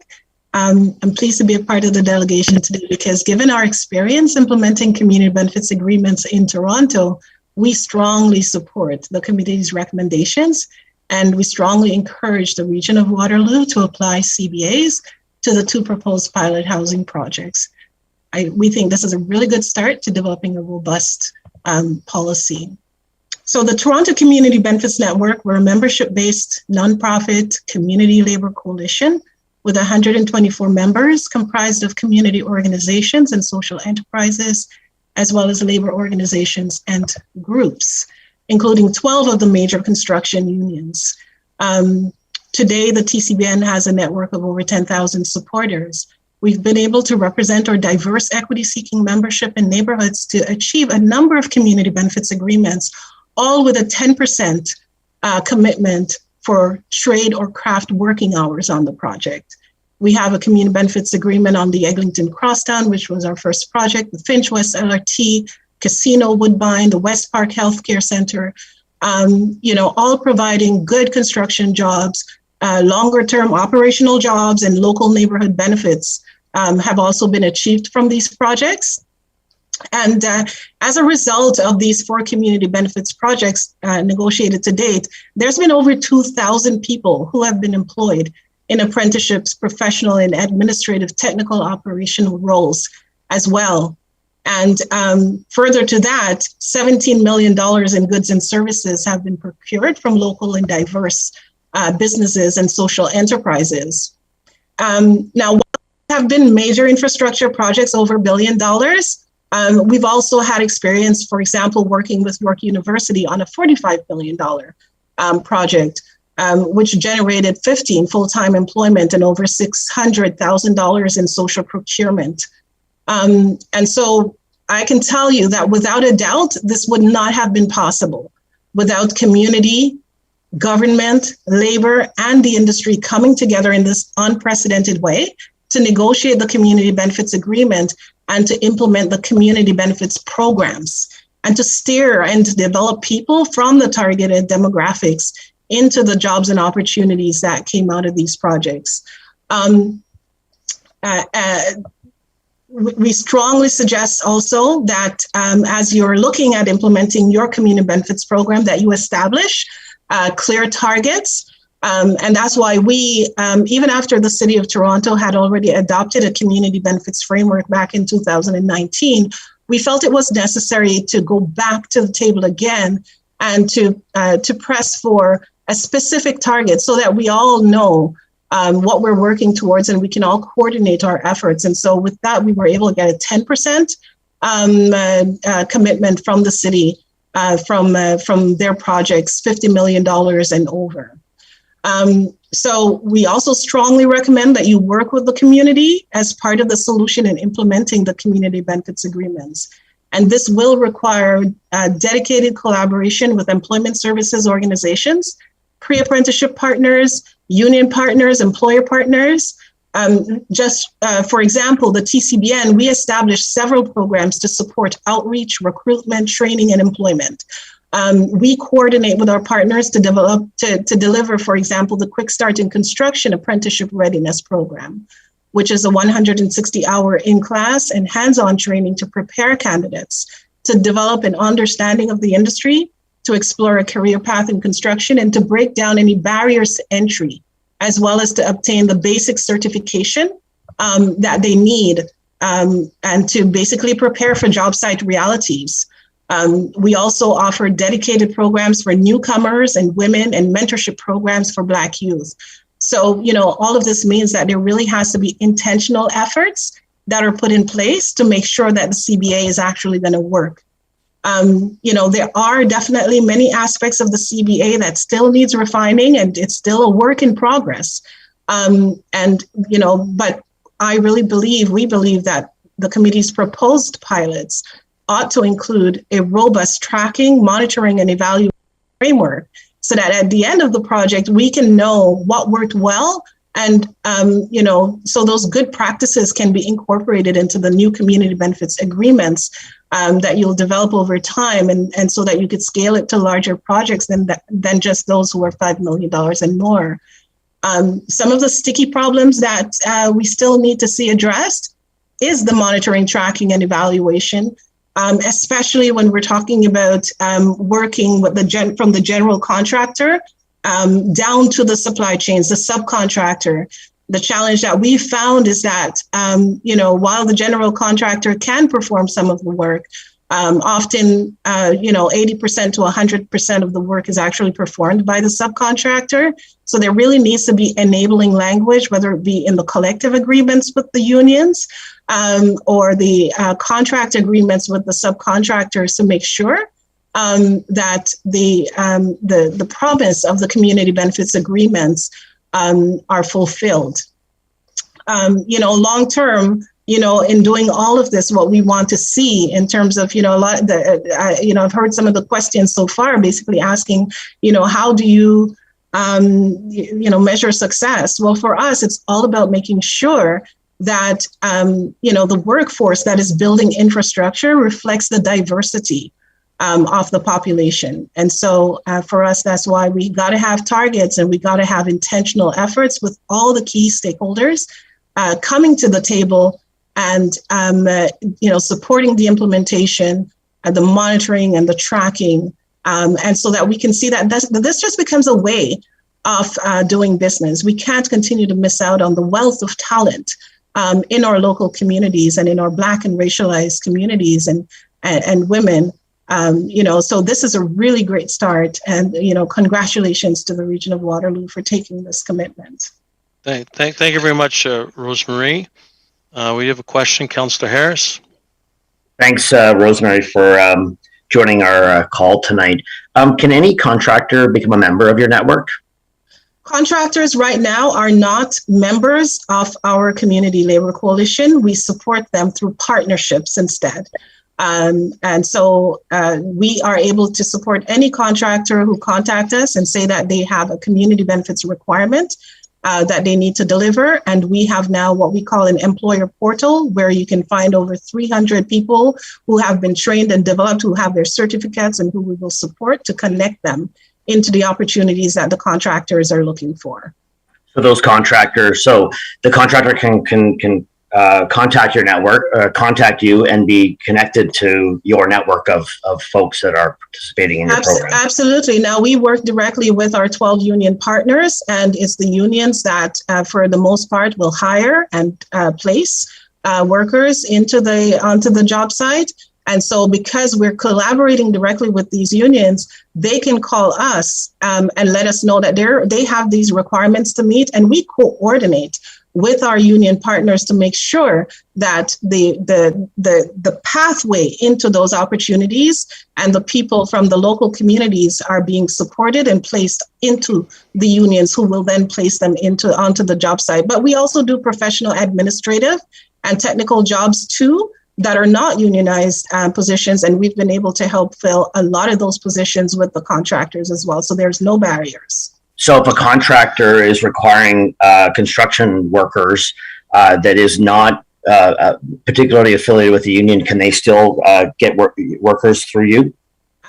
P: I'm pleased to be a part of the delegation today because given our experience implementing community benefits agreements in Toronto, we strongly support the committee's recommendations, and we strongly encourage the region of Waterloo to apply CBAs to the 2 proposed pilot housing projects. We think this is a really good start to developing a robust policy. So the Toronto Community Benefits Network, we're a membership-based nonprofit community labor coalition with 124 members comprised of community organizations and social enterprises, as well as labor organizations and groups, including 12 of the major construction unions. Today, the TCBN has a network of over 10,000 supporters. We've been able to represent our diverse equity-seeking membership in neighborhoods to achieve a number of community benefits agreements, all with a 10% commitment for trade or craft working hours on the project. We have a community benefits agreement on the Eglinton Crosstown, which was our first project, the Finch West LRT, Casino Woodbine, the West Park Healthcare Center, all providing good construction jobs, longer-term operational jobs, and local neighborhood benefits have also been achieved from these projects. And as a result of these 4 community benefits projects negotiated to date, there's been over 2,000 people who have been employed in apprenticeships, professional and administrative technical operational roles as well. And further to that, $17 million in goods and services have been procured from local and diverse businesses and social enterprises. Now, what have been major infrastructure projects over $1 billion? We've also had experience, for example, working with York University on a $45 billion project, which generated 15 full-time employment and over $600,000 in social procurement. And so I can tell you that without a doubt, this would not have been possible without community, government, labor, and the industry coming together in this unprecedented way to negotiate the community benefits agreement and to implement the community benefits programs and to steer and to develop people from the targeted demographics into the jobs and opportunities that came out of these projects. We strongly suggest also that as you're looking at implementing your community benefits program, that you establish clear targets. And that's why we, even after the City of Toronto had already adopted a community benefits framework back in 2019, we felt it was necessary to go back to the table again and to press for a specific target so that we all know what we're working towards and we can all coordinate our efforts. And so with that, we were able to get a 10% commitment from the city from their projects, $50 million and over. So we also strongly recommend that you work with the community as part of the solution in implementing the community benefits agreements. And this will require dedicated collaboration with employment services organizations, pre-apprenticeship partners, union partners, employer partners. For example, the TCBN, we established several programs to support outreach, recruitment, training, and employment. We coordinate with our partners to deliver, for example, the Quick Start in Construction Apprenticeship Readiness Program, which is a 160-hour in-class and hands-on training to prepare candidates to develop an understanding of the industry, to explore a career path in construction, and to break down any barriers to entry, as well as to obtain the basic certification that they need and to basically prepare for job site realities. We also offer dedicated programs for newcomers and women and mentorship programs for Black youth. So, all of this means that there really has to be intentional efforts that are put in place to make sure that the CBA is actually going to work. There are definitely many aspects of the CBA that still needs refining, and it's still a work in progress. But we believe that the committee's proposed pilots ought to include a robust tracking, monitoring, and evaluation framework so that at the end of the project, we can know what worked well and, so those good practices can be incorporated into the new community benefits agreements that you'll develop over time and so that you could scale it to larger projects than just those who are $5 million and more. Some of the sticky problems that we still need to see addressed is the monitoring, tracking, and evaluation, especially when we're talking about working with from the general contractor down to the supply chains, the subcontractor. The challenge that we found is that, while the general contractor can perform some of the work, often, 80% to 100% of the work is actually performed by the subcontractor. So there really needs to be enabling language, whether it be in the collective agreements with the unions or the contract agreements with the subcontractors to make sure that the promise of the community benefits agreements are fulfilled. Long term, in doing all of this, what we want to see in terms of, I've heard some of the questions so far, basically asking, how do you, measure success? Well, for us, it's all about making sure that, the workforce that is building infrastructure reflects the diversity of the population. And so for us, that's why we got to have targets and we got to have intentional efforts with all the key stakeholders coming to the table and, supporting the implementation, the monitoring and the tracking. And so that we can see that this just becomes a way of doing business. We can't continue to miss out on the wealth of talent in our local communities and in our Black and racialized communities and women. So this is a really great start, and congratulations to the region of Waterloo for taking this commitment.
A: Thank you very much, Rosemary. We have a question, Councillor Harris.
D: Thanks, Rosemary, for joining our call tonight. Can any contractor become a member of your network?
P: Contractors right now are not members of our Community Labor Coalition. We support them through partnerships instead. And so we are able to support any contractor who contact us and say that they have a community benefits requirement that they need to deliver. And we have now what we call an employer portal, where you can find over 300 people who have been trained and developed, who have their certificates, and who we will support to connect them into the opportunities that the contractors are looking for.
D: So the contractor can contact your network, contact you, and be connected to your network of folks that are participating in your program.
P: Absolutely. Now, we work directly with our 12 union partners, and it's the unions that, for the most part, will hire and place workers onto the job site. And so because we're collaborating directly with these unions, they can call us and let us know that they have these requirements to meet, and we coordinate with our union partners to make sure that the pathway into those opportunities and the people from the local communities are being supported and placed into the unions, who will then place them onto the job site. But we also do professional, administrative, and technical jobs too that are not unionized positions, and we've been able to help fill a lot of those positions with the contractors as well. So there's no barriers.
D: So if a contractor is requiring construction workers that is not particularly affiliated with the union, can they still get workers through you?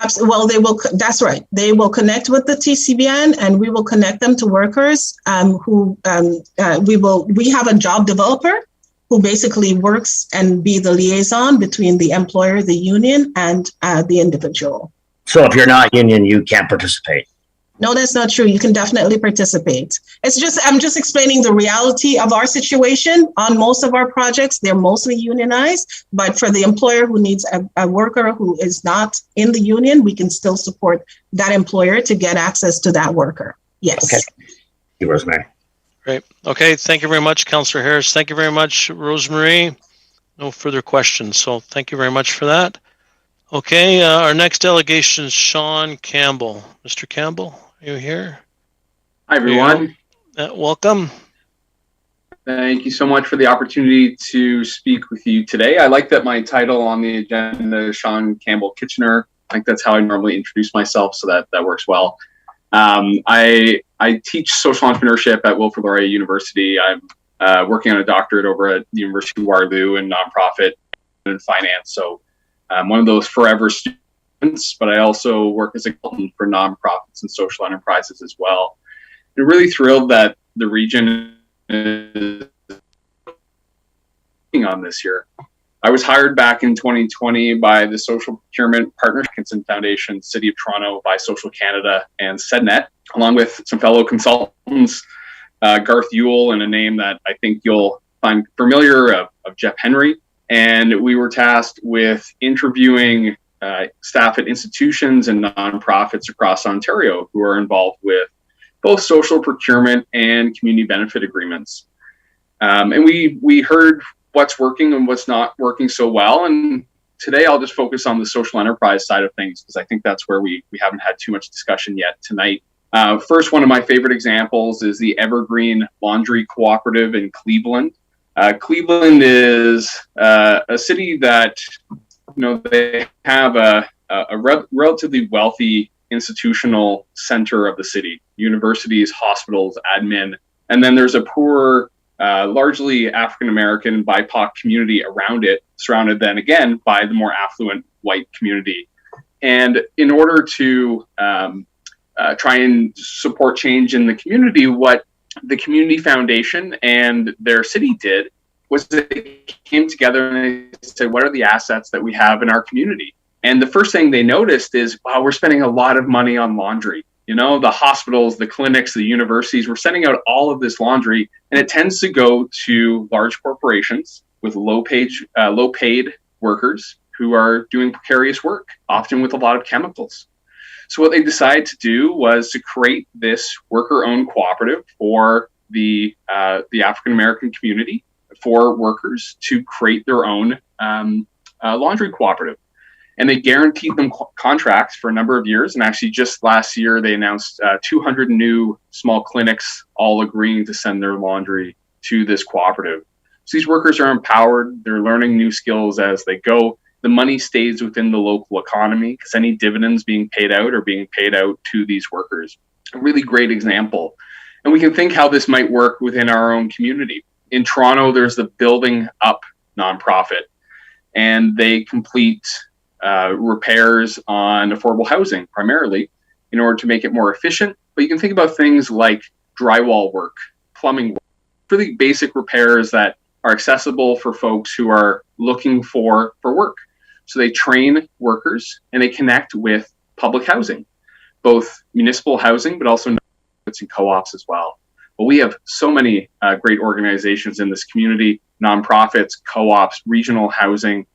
P: Absolutely. Well, they will. That's right. They will connect with the TCBN, and we will connect them to workers who we have a job developer who basically works and be the liaison between the employer, the union, and the individual.
D: So if you're not union, you can't participate.
P: No, that's not true. You can definitely participate. I'm just explaining the reality of our situation. On most of our projects, they're mostly unionized, but for the employer who needs a worker who is not in the union, we can still support that employer to get access to that worker. Yes.
D: Okay. Thank you, Rosemary.
A: Great. Okay. Thank you very much, Councillor Harris. Thank you very much, Rosemary. No further questions. So thank you very much for that. Okay. Our next delegation is Sean Campbell. Mr. Campbell, are you here?
Q: Hi, everyone.
A: Welcome.
Q: Thank you so much for the opportunity to speak with you today. I like that my title on the agenda is Sean Campbell Kitchener. I think that's how I normally introduce myself, so that works well. I teach social entrepreneurship at Wilfrid Laurier University. I'm working on a doctorate over at the University of Waterloo in nonprofit and finance. So I'm one of those forever students, but I also work as a consultant for nonprofits and social enterprises as well. I'm really thrilled that the region is working on this year. I was hired back in 2020 by the Social Procurement Partnerships Foundation, City of Toronto, by Social Canada and SEDNet, along with some fellow consultants, Garth Ewell, and a name that I think you'll find familiar, of Jeff Henry. And we were tasked with interviewing staff at institutions and nonprofits across Ontario who are involved with both social procurement and community benefit agreements. And we heard what's working and what's not working so well. And today I'll just focus on the social enterprise side of things, because I think that's where we haven't had too much discussion yet tonight. First, one of my favorite examples is the Evergreen Laundry Cooperative in Cleveland. Cleveland is a city that, they have a relatively wealthy institutional center of the city, universities, hospitals, admin, and then there's a poor, largely African-American BIPOC community around it, surrounded then again by the more affluent white community. And in order to try and support change in the community, what the Community Foundation and their city did was they came together and they said, what are the assets that we have in our community? And the first thing they noticed is, wow, we're spending a lot of money on laundry. The hospitals, the clinics, the universities, we're sending out all of this laundry, and it tends to go to large corporations with low paid workers who are doing precarious work, often with a lot of chemicals. So what they decided to do was to create this worker-owned cooperative for the African-American community, for workers to create their own laundry cooperative. And they guaranteed them contracts for a number of years. And actually just last year, they announced 200 new small clinics all agreeing to send their laundry to this cooperative. So these workers are empowered. They're learning new skills as they go. The money stays within the local economy because any dividends being paid out are being paid out to these workers. A really great example. And we can think how this might work within our own community. In Toronto, there's the Building Up nonprofit, and they complete repairs on affordable housing primarily in order to make it more efficient. But you can think about things like drywall work, plumbing work, really basic repairs that are accessible for folks who are looking for work. So they train workers and they connect with public housing, both municipal housing, but also nonprofits and co-ops as well. But we have so many great organizations in this community, nonprofits, co-ops, regional housing,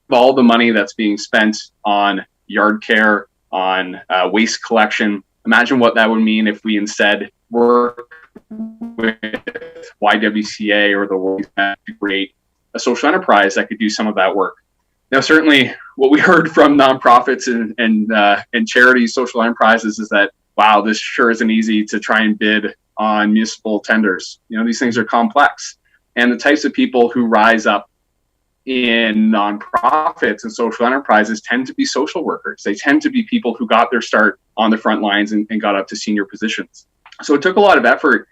Q: all the money that's being spent on yard care, on waste collection. Imagine what that would mean if we instead work with YWCA or the World to create a social enterprise that could do some of that work. Now, certainly what we heard from nonprofits and charities, social enterprises, is that, wow, this sure isn't easy to try and bid on municipal tenders. These things are complex. And the types of people who rise up in nonprofits and social enterprises tend to be social workers. They tend to be people who got their start on the front lines and got up to senior positions. So it took a lot of effort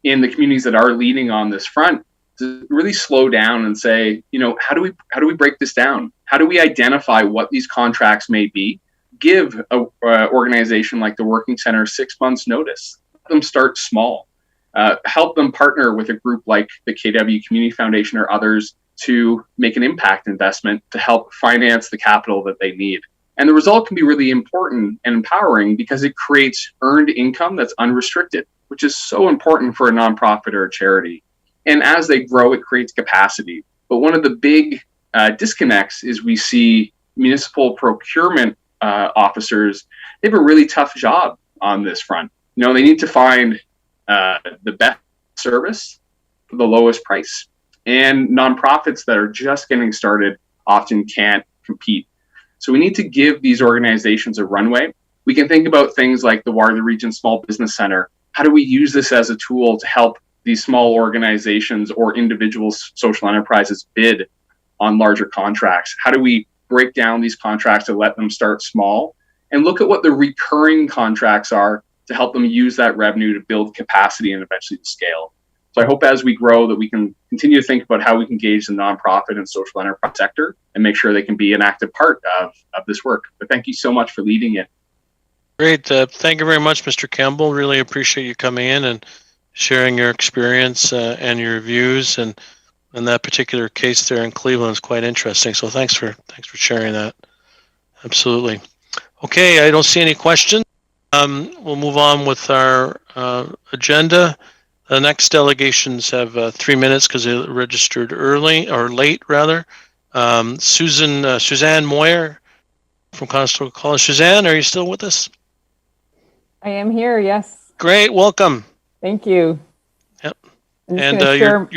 Q: in the communities that are leading on this front to really slow down and say, how do we break this down? How do we identify what these contracts may be? Give a organization like the Working Center 6 months notice. Let them start small. Help them partner with a group like the KW Community Foundation or others to make an impact investment to help finance the capital that they need. And the result can be really important and empowering because it creates earned income that's unrestricted, which is so important for a nonprofit or a charity. And as they grow, it creates capacity. But one of the big disconnects is we see municipal procurement officers, they have a really tough job on this front. They need to find the best service for the lowest price. And nonprofits that are just getting started often can't compete. So we need to give these organizations a runway. We can think about things like the Waterloo Region Small Business Center. How do we use this as a tool to help these small organizations or individual social enterprises bid on larger contracts? How do we break down these contracts to let them start small and look at what the recurring contracts are to help them use that revenue to build capacity and eventually to scale? So I hope as we grow that we can continue to think about how we can engage the nonprofit and social enterprise sector and make sure they can be an active part of this work. But thank you so much for leading it.
A: Great. Thank you very much, Mr. Campbell. Really appreciate you coming in and sharing your experience and your views. And that particular case there in Cleveland is quite interesting. So thanks for sharing that. Absolutely. Okay, I don't see any questions. We'll move on with our agenda. The next delegations have 3 minutes because they registered early or late rather. Suzanne Moyer from Conestoga College. Suzanne, are you still with us?
R: I am here, yes.
A: Great, welcome.
R: Thank you.
A: Yep.
R: And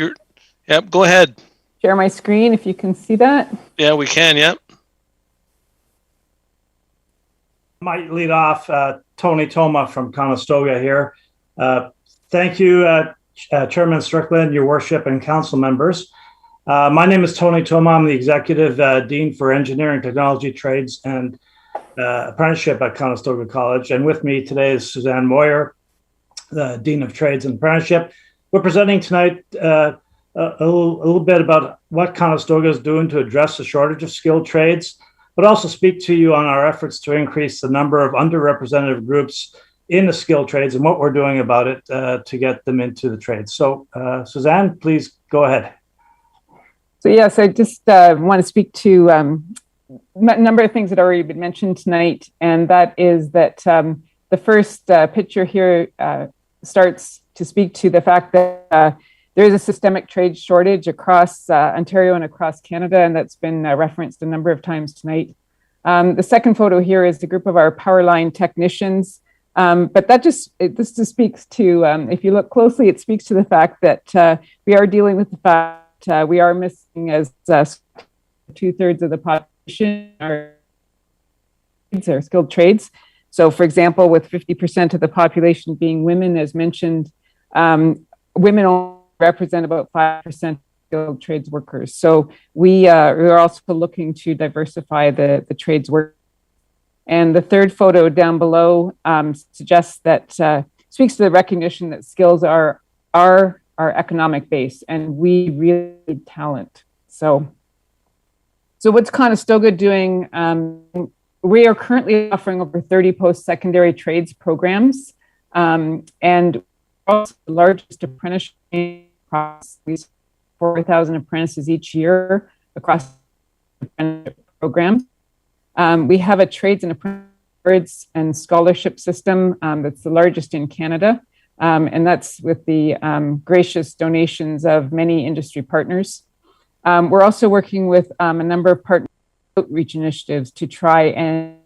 A: yep, go ahead.
R: Share my screen if you can see that.
A: Yeah, we can, yep.
S: Might lead off, Tony Toma from Conestoga here. Thank you, Chairman Strickland, your worship, and council members. My name is Tony Toma. I'm the Executive Dean for Engineering, Technology, Trades, and Apprenticeship at Conestoga College. And with me today is Suzanne Moyer, the Dean of Trades and Apprenticeship. We're presenting tonight a little bit about what Conestoga is doing to address the shortage of skilled trades, but also speak to you on our efforts to increase the number of underrepresented groups in the skilled trades and what we're doing about it to get them into the trades. So Suzanne, please go ahead.
R: So yes, I just want to speak to a number of things that already been mentioned tonight, and that is that the first picture here starts to speak to the fact that there is a systemic trade shortage across Ontario and across Canada, and that's been referenced a number of times tonight. The second photo here is the group of our power line technicians, but this just speaks to, if you look closely, it speaks to the fact that we are dealing with the fact we are missing as 2/3 of the population are skilled trades. So for example, with 50% of the population being women, as mentioned, women only represent about 5% of skilled trades workers. So we are also looking to diversify the trades work. And the third photo down below suggests that speaks to the recognition that skills are our economic base, and we really need talent. So what's Conestoga doing? We are currently offering over 30 post-secondary trades programs, and also the largest apprenticeship across these 4,000 apprentices each year across apprenticeship programs. We have a trades and apprentice and scholarship system that's the largest in Canada, and that's with the gracious donations of many industry partners. We're also working with a number of partner outreach initiatives to try and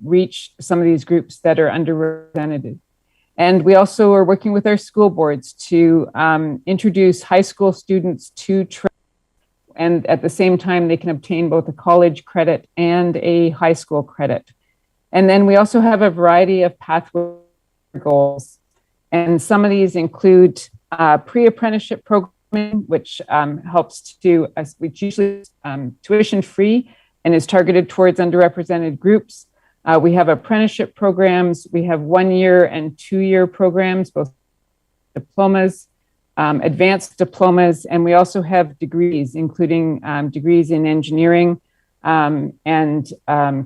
R: reach some of these groups that are underrepresented. And we also are working with our school boards to introduce high school students to trade, and at the same time, they can obtain both a college credit and a high school credit. And then we also have a variety of pathway goals. And some of these include pre-apprenticeship programming, which helps to, which usually is tuition free and is targeted towards underrepresented groups. We have apprenticeship programs. We have 1-year and 2-year programs, both diplomas, advanced diplomas, and we also have degrees, including degrees in engineering and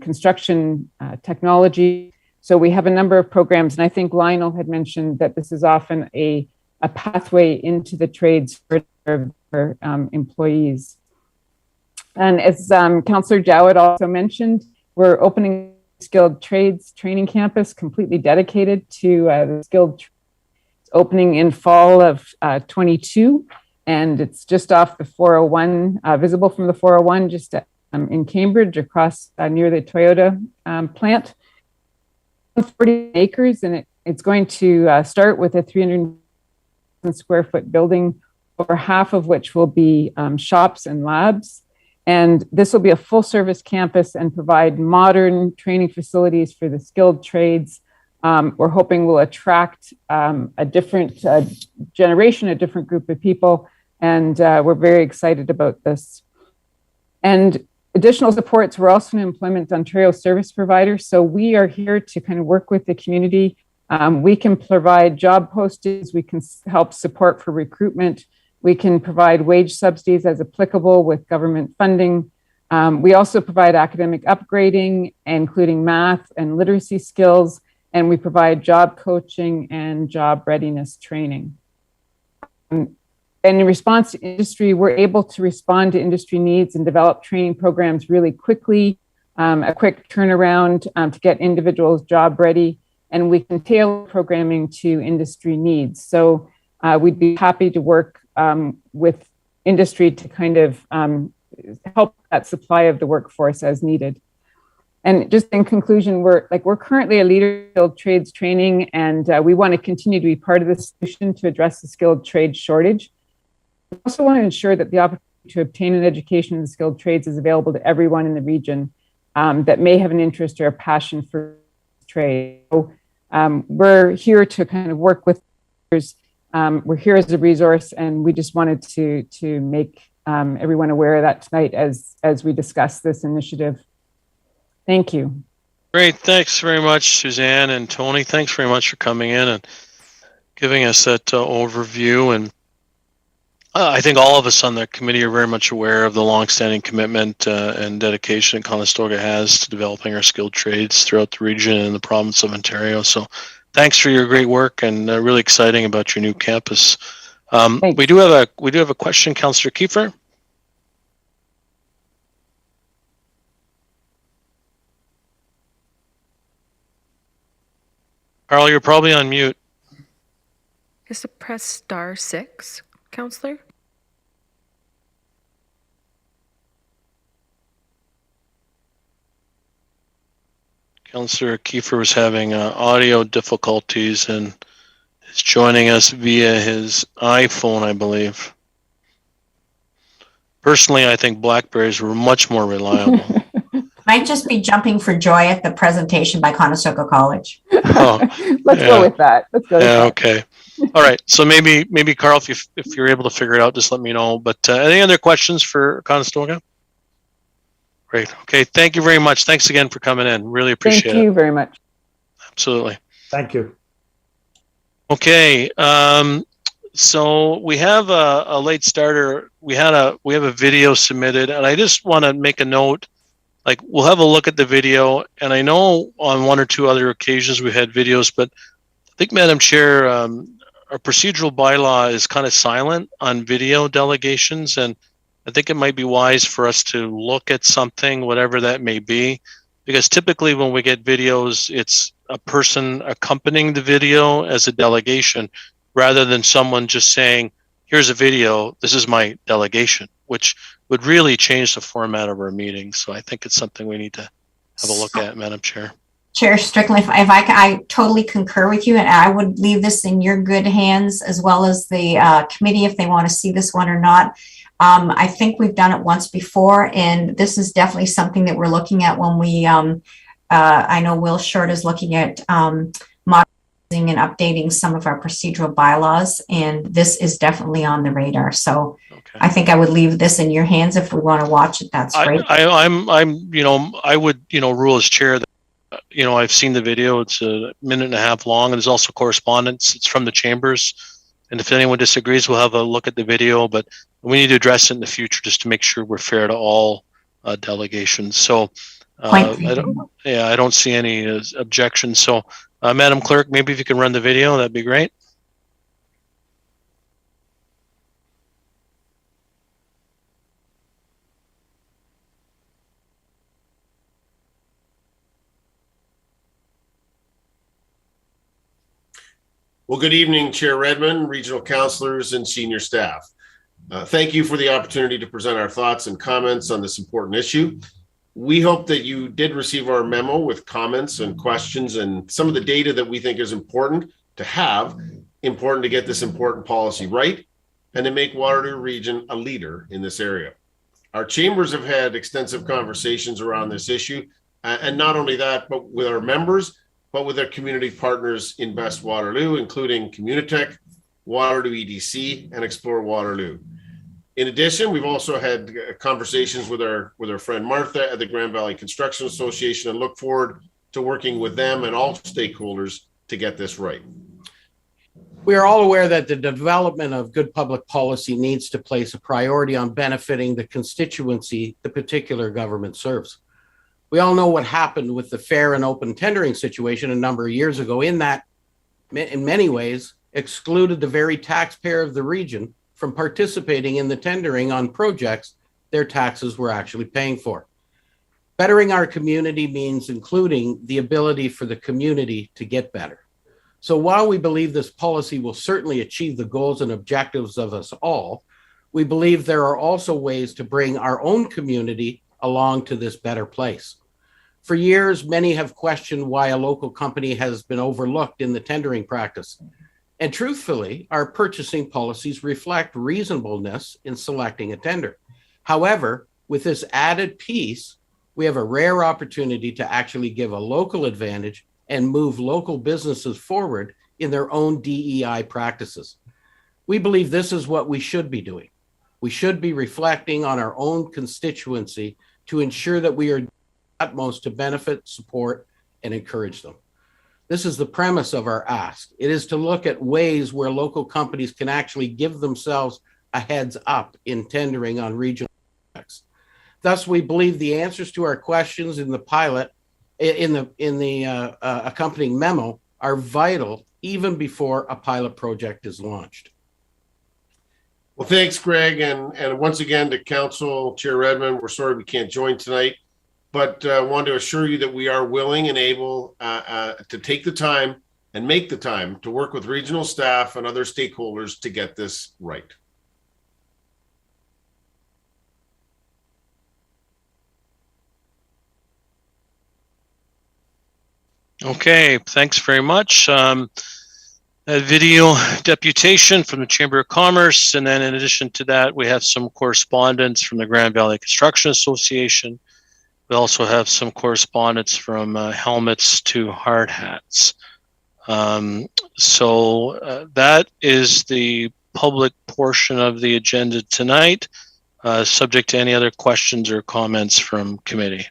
R: construction technology. So we have a number of programs, and I think Lionel had mentioned that this is often a pathway into the trades for employees. And as Councillor Joette also mentioned, we're opening skilled trades training campus completely dedicated to the skilled trades, opening in fall of 22, and it's just off the 401, visible from the 401, just in Cambridge, across near the Toyota plant. 40 acres, and it's going to start with a 300 square foot building, over half of which will be shops and labs. And this will be a full service campus and provide modern training facilities for the skilled trades. We're hoping will attract a different generation, a different group of people. And we're very excited about this. And additional supports, we're also an Employment Ontario service provider. So we are here to kind of work with the community. We can provide job postings. We can help support for recruitment. We can provide wage subsidies as applicable with government funding. We also provide academic upgrading, including math and literacy skills. and we provide job coaching and job readiness training. And in response to industry, we're able to respond to industry needs and develop training programs really quickly, a quick turnaround to get individuals job ready, and we can tailor programming to industry needs. So we'd be happy to work with industry to kind of help that supply of the workforce as needed. And just in conclusion, we're currently a leader in skilled trades training, and we want to continue to be part of the solution to address the skilled trade shortage. We also want to ensure that the opportunity to obtain an education in the skilled trades is available to everyone in the region that may have an interest or a passion for trade. So we're here to kind of work with others. We're here as a resource, and we just wanted to make everyone aware of that tonight as we discuss this initiative. Thank you.
A: Great. Thanks very much, Suzanne and Tony. Thanks very much for coming in and giving us that overview. And I think all of us on the committee are very much aware of the longstanding commitment and dedication Conestoga has to developing our skilled trades throughout the region and the province of Ontario. So thanks for your great work, and really exciting about your new campus. We do have a question, Councillor Kiefer. Carl, you're probably on mute.
B: Is to press *6, Councillor?
A: Councillor Kiefer was having audio difficulties and is joining us via his iPhone, I believe. Personally, I think Blackberries were much more reliable.
O: Might just be jumping for joy at the presentation by Conestoga College.
A: Oh,
R: Let's go with that. Let's go.
A: Yeah. Okay. All right. So maybe Carl, if you're able to figure it out, just let me know. But any other questions for Conestoga? Great. Okay. Thank you very much. Thanks again for coming in. Really appreciate it.
R: Thank you very much.
A: Absolutely.
S: Thank you.
A: Okay. So we have a late starter. We have a video submitted, and I just want to make a note. Like, we'll have a look at the video, and I know on one or two other occasions we've had videos, but I think, Madam Chair, our procedural bylaw is kind of silent on video delegations, and I think it might be wise for us to look at something, whatever that may be, because typically when we get videos, it's a person accompanying the video as a delegation, rather than someone just saying, here's a video, this is my delegation, which would really change the format of our meeting. So I think it's something we need to have a look at, Madam Chair.
O: Chair Strickland, if I totally concur with you, and I would leave this in your good hands, as well as the committee, if they want to see this one or not. I think we've done it once before, and this is definitely something that we're looking at when we, I know Will Short is looking at modernizing and updating some of our procedural bylaws, and this is definitely on the radar. So I think I would leave this in your hands. If we want to watch it, that's great.
A: I would, rule as chair that, I've seen the video. It's a minute and a half long, and there's also correspondence. It's from the chambers. And if anyone disagrees, we'll have a look at the video, but we need to address it in the future just to make sure we're fair to all delegations. So I don't see any objections. So Madam Clerk, maybe if you can run the video, that'd be great.
T: Well, good evening, Chair Redmond, regional councillors, and senior staff. Thank you for the opportunity to present our thoughts and comments on this important issue. We hope that you did receive our memo with comments and questions and some of the data that we think is important to have, important to get this important policy right, and to make Waterloo Region a leader in this area. Our chambers have had extensive conversations around this issue, and not only that, but with our members, but with our community partners in Best Waterloo, including Communitech, Waterloo EDC, and Explore Waterloo. In addition, we've also had conversations with our friend Martha at the Grand Valley Construction Association, and look forward to working with them and all stakeholders to get this right.
U: We are all aware that the development of good public policy needs to place a priority on benefiting the constituency the particular government serves. We all know what happened with the fair and open tendering situation a number of years ago, in that, in many ways, excluded the very taxpayer of the region from participating in the tendering on projects their taxes were actually paying for. Bettering our community means including the ability for the community to get better. So while we believe this policy will certainly achieve the goals and objectives of us all, we believe there are also ways to bring our own community along to this better place. For years, many have questioned why a local company has been overlooked in the tendering practice. And truthfully, our purchasing policies reflect reasonableness in selecting a tender. However, with this added piece, we have a rare opportunity to actually give a local advantage and move local businesses forward in their own DEI practices. We believe this is what we should be doing. We should be reflecting on our own constituency to ensure that we are doing our utmost to benefit, support, and encourage them. This is the premise of our ask. It is to look at ways where local companies can actually give themselves a heads up in tendering on regional projects. Thus, we believe the answers to our questions in the pilot, in the accompanying memo, are vital even before a pilot project is launched.
T: Well, thanks, Greg. And once again to Council Chair Redmond, we're sorry we can't join tonight, but want to assure you that we are willing and able to take the time and make the time to work with regional staff and other stakeholders to get this right.
A: Okay, thanks very much. A video deputation from the Chamber of Commerce, and then in addition to that, we have some correspondence from the Grand Valley Construction Association. We also have some correspondence from helmets to hard hats. So that is the public portion of the agenda tonight, subject to any other questions or comments from committee.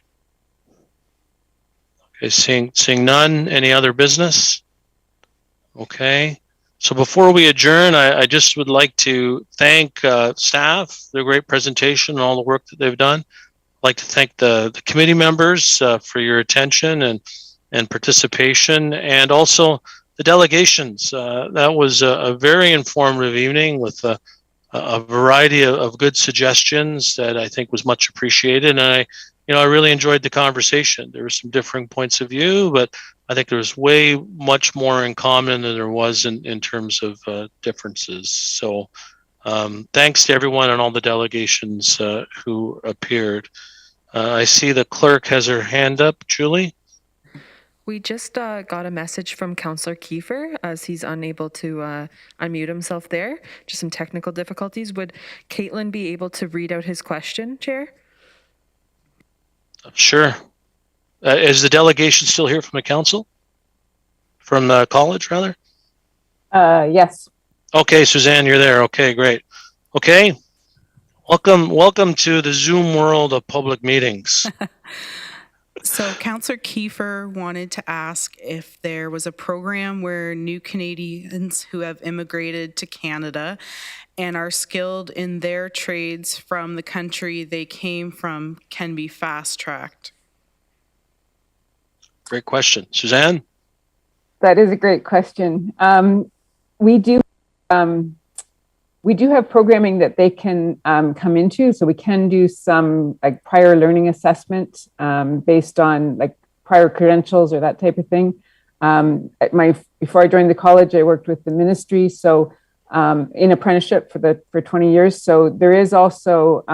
A: Okay, seeing none, any other business? Okay, so before we adjourn, I just would like to thank staff, their great presentation and all the work that they've done. I'd like to thank the committee members for your attention and participation, and also the delegations. That was a very informative evening with a variety of good suggestions that I think was much appreciated. And I really enjoyed the conversation. There were some differing points of view, but I think there was way much more in common than there was in terms of differences. So thanks to everyone and all the delegations who appeared. I see the clerk has her hand up. Julie?
B: We just got a message from Councillor Kiefer as he's unable to unmute himself there. Just some technical difficulties. Would Caitlin be able to read out his question, Chair?
A: Sure. Is the delegation still here from the council? From the college, rather?
R: Yes.
A: Okay, Suzanne, you're there. Okay, great. Okay. Welcome to the Zoom world of public meetings.
G: So Councillor Kiefer wanted to ask if there was a program where new Canadians who have immigrated to Canada and are skilled in their trades from the country they came from can be fast-tracked.
A: Great question. Suzanne?
R: That is a great question. We do have programming that they can come into, so we can do some like prior learning assessment based on like prior credentials or that type of thing. Before I joined the college, I worked with the ministry, so in apprenticeship for 20 years. So there is also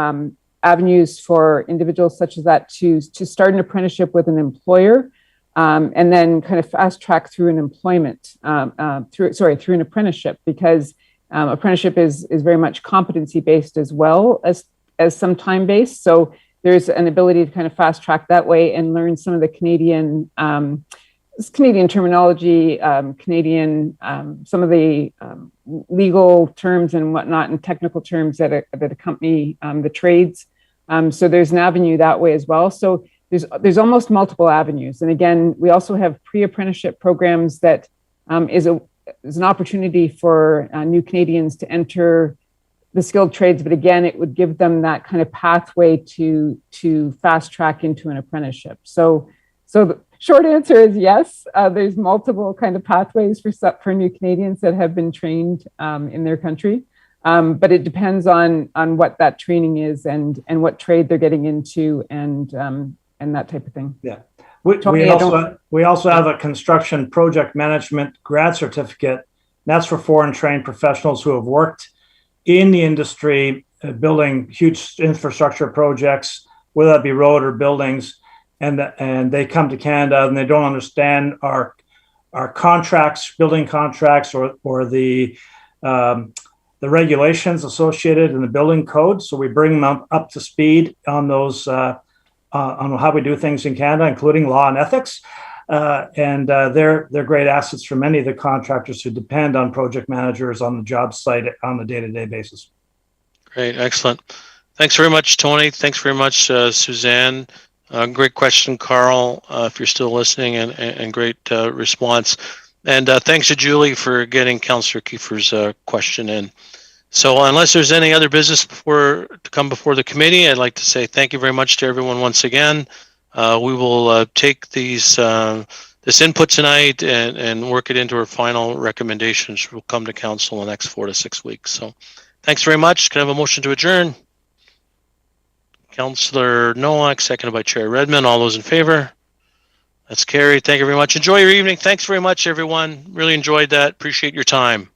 R: avenues for individuals such as that to start an apprenticeship with an employer, and then kind of fast track through an employment through an apprenticeship, because apprenticeship is very much competency based as well as some time based. So there's an ability to kind of fast track that way and learn some of the Canadian terminology, some of the legal terms and whatnot, and technical terms that accompany the trades. So there's an avenue that way as well. So there's almost multiple avenues. And again, we also have pre-apprenticeship programs that is an opportunity for new Canadians to enter the skilled trades, but again, it would give them that kind of pathway to fast track into an apprenticeship. So the short answer is yes. There's multiple kind of pathways for new Canadians that have been trained in their country, but it depends on what that training is and what trade they're getting into and that type of thing.
S: Yeah.
R: Tony,
S: we also have a construction project management grad certificate. That's for foreign trained professionals who have worked in the industry, building huge infrastructure projects, whether that be road or buildings, and they come to Canada and they don't understand our contracts, building contracts, or the regulations associated in the building code. So we bring them up to speed on those on how we do things in Canada, including law and ethics. They're great assets for many of the contractors who depend on project managers on the job site on a day-to-day basis.
A: Great, excellent. Thanks very much, Tony. Thanks very much, Suzanne. Great question, Carl, if you're still listening, and great response. And thanks to Julie for getting Councillor Kiefer's question in. So unless there's any other business to come before the committee, I'd like to say thank you very much to everyone once again. We will take this input tonight and work it into our final recommendations, which will come to council in the next 4 to 6 weeks. So thanks very much. Can I have a motion to adjourn? Councillor Nowak, seconded by Chair Redmond. All those in favor? That's carried. Thank you very much. Enjoy your evening. Thanks very much, everyone. Really enjoyed that. Appreciate your time.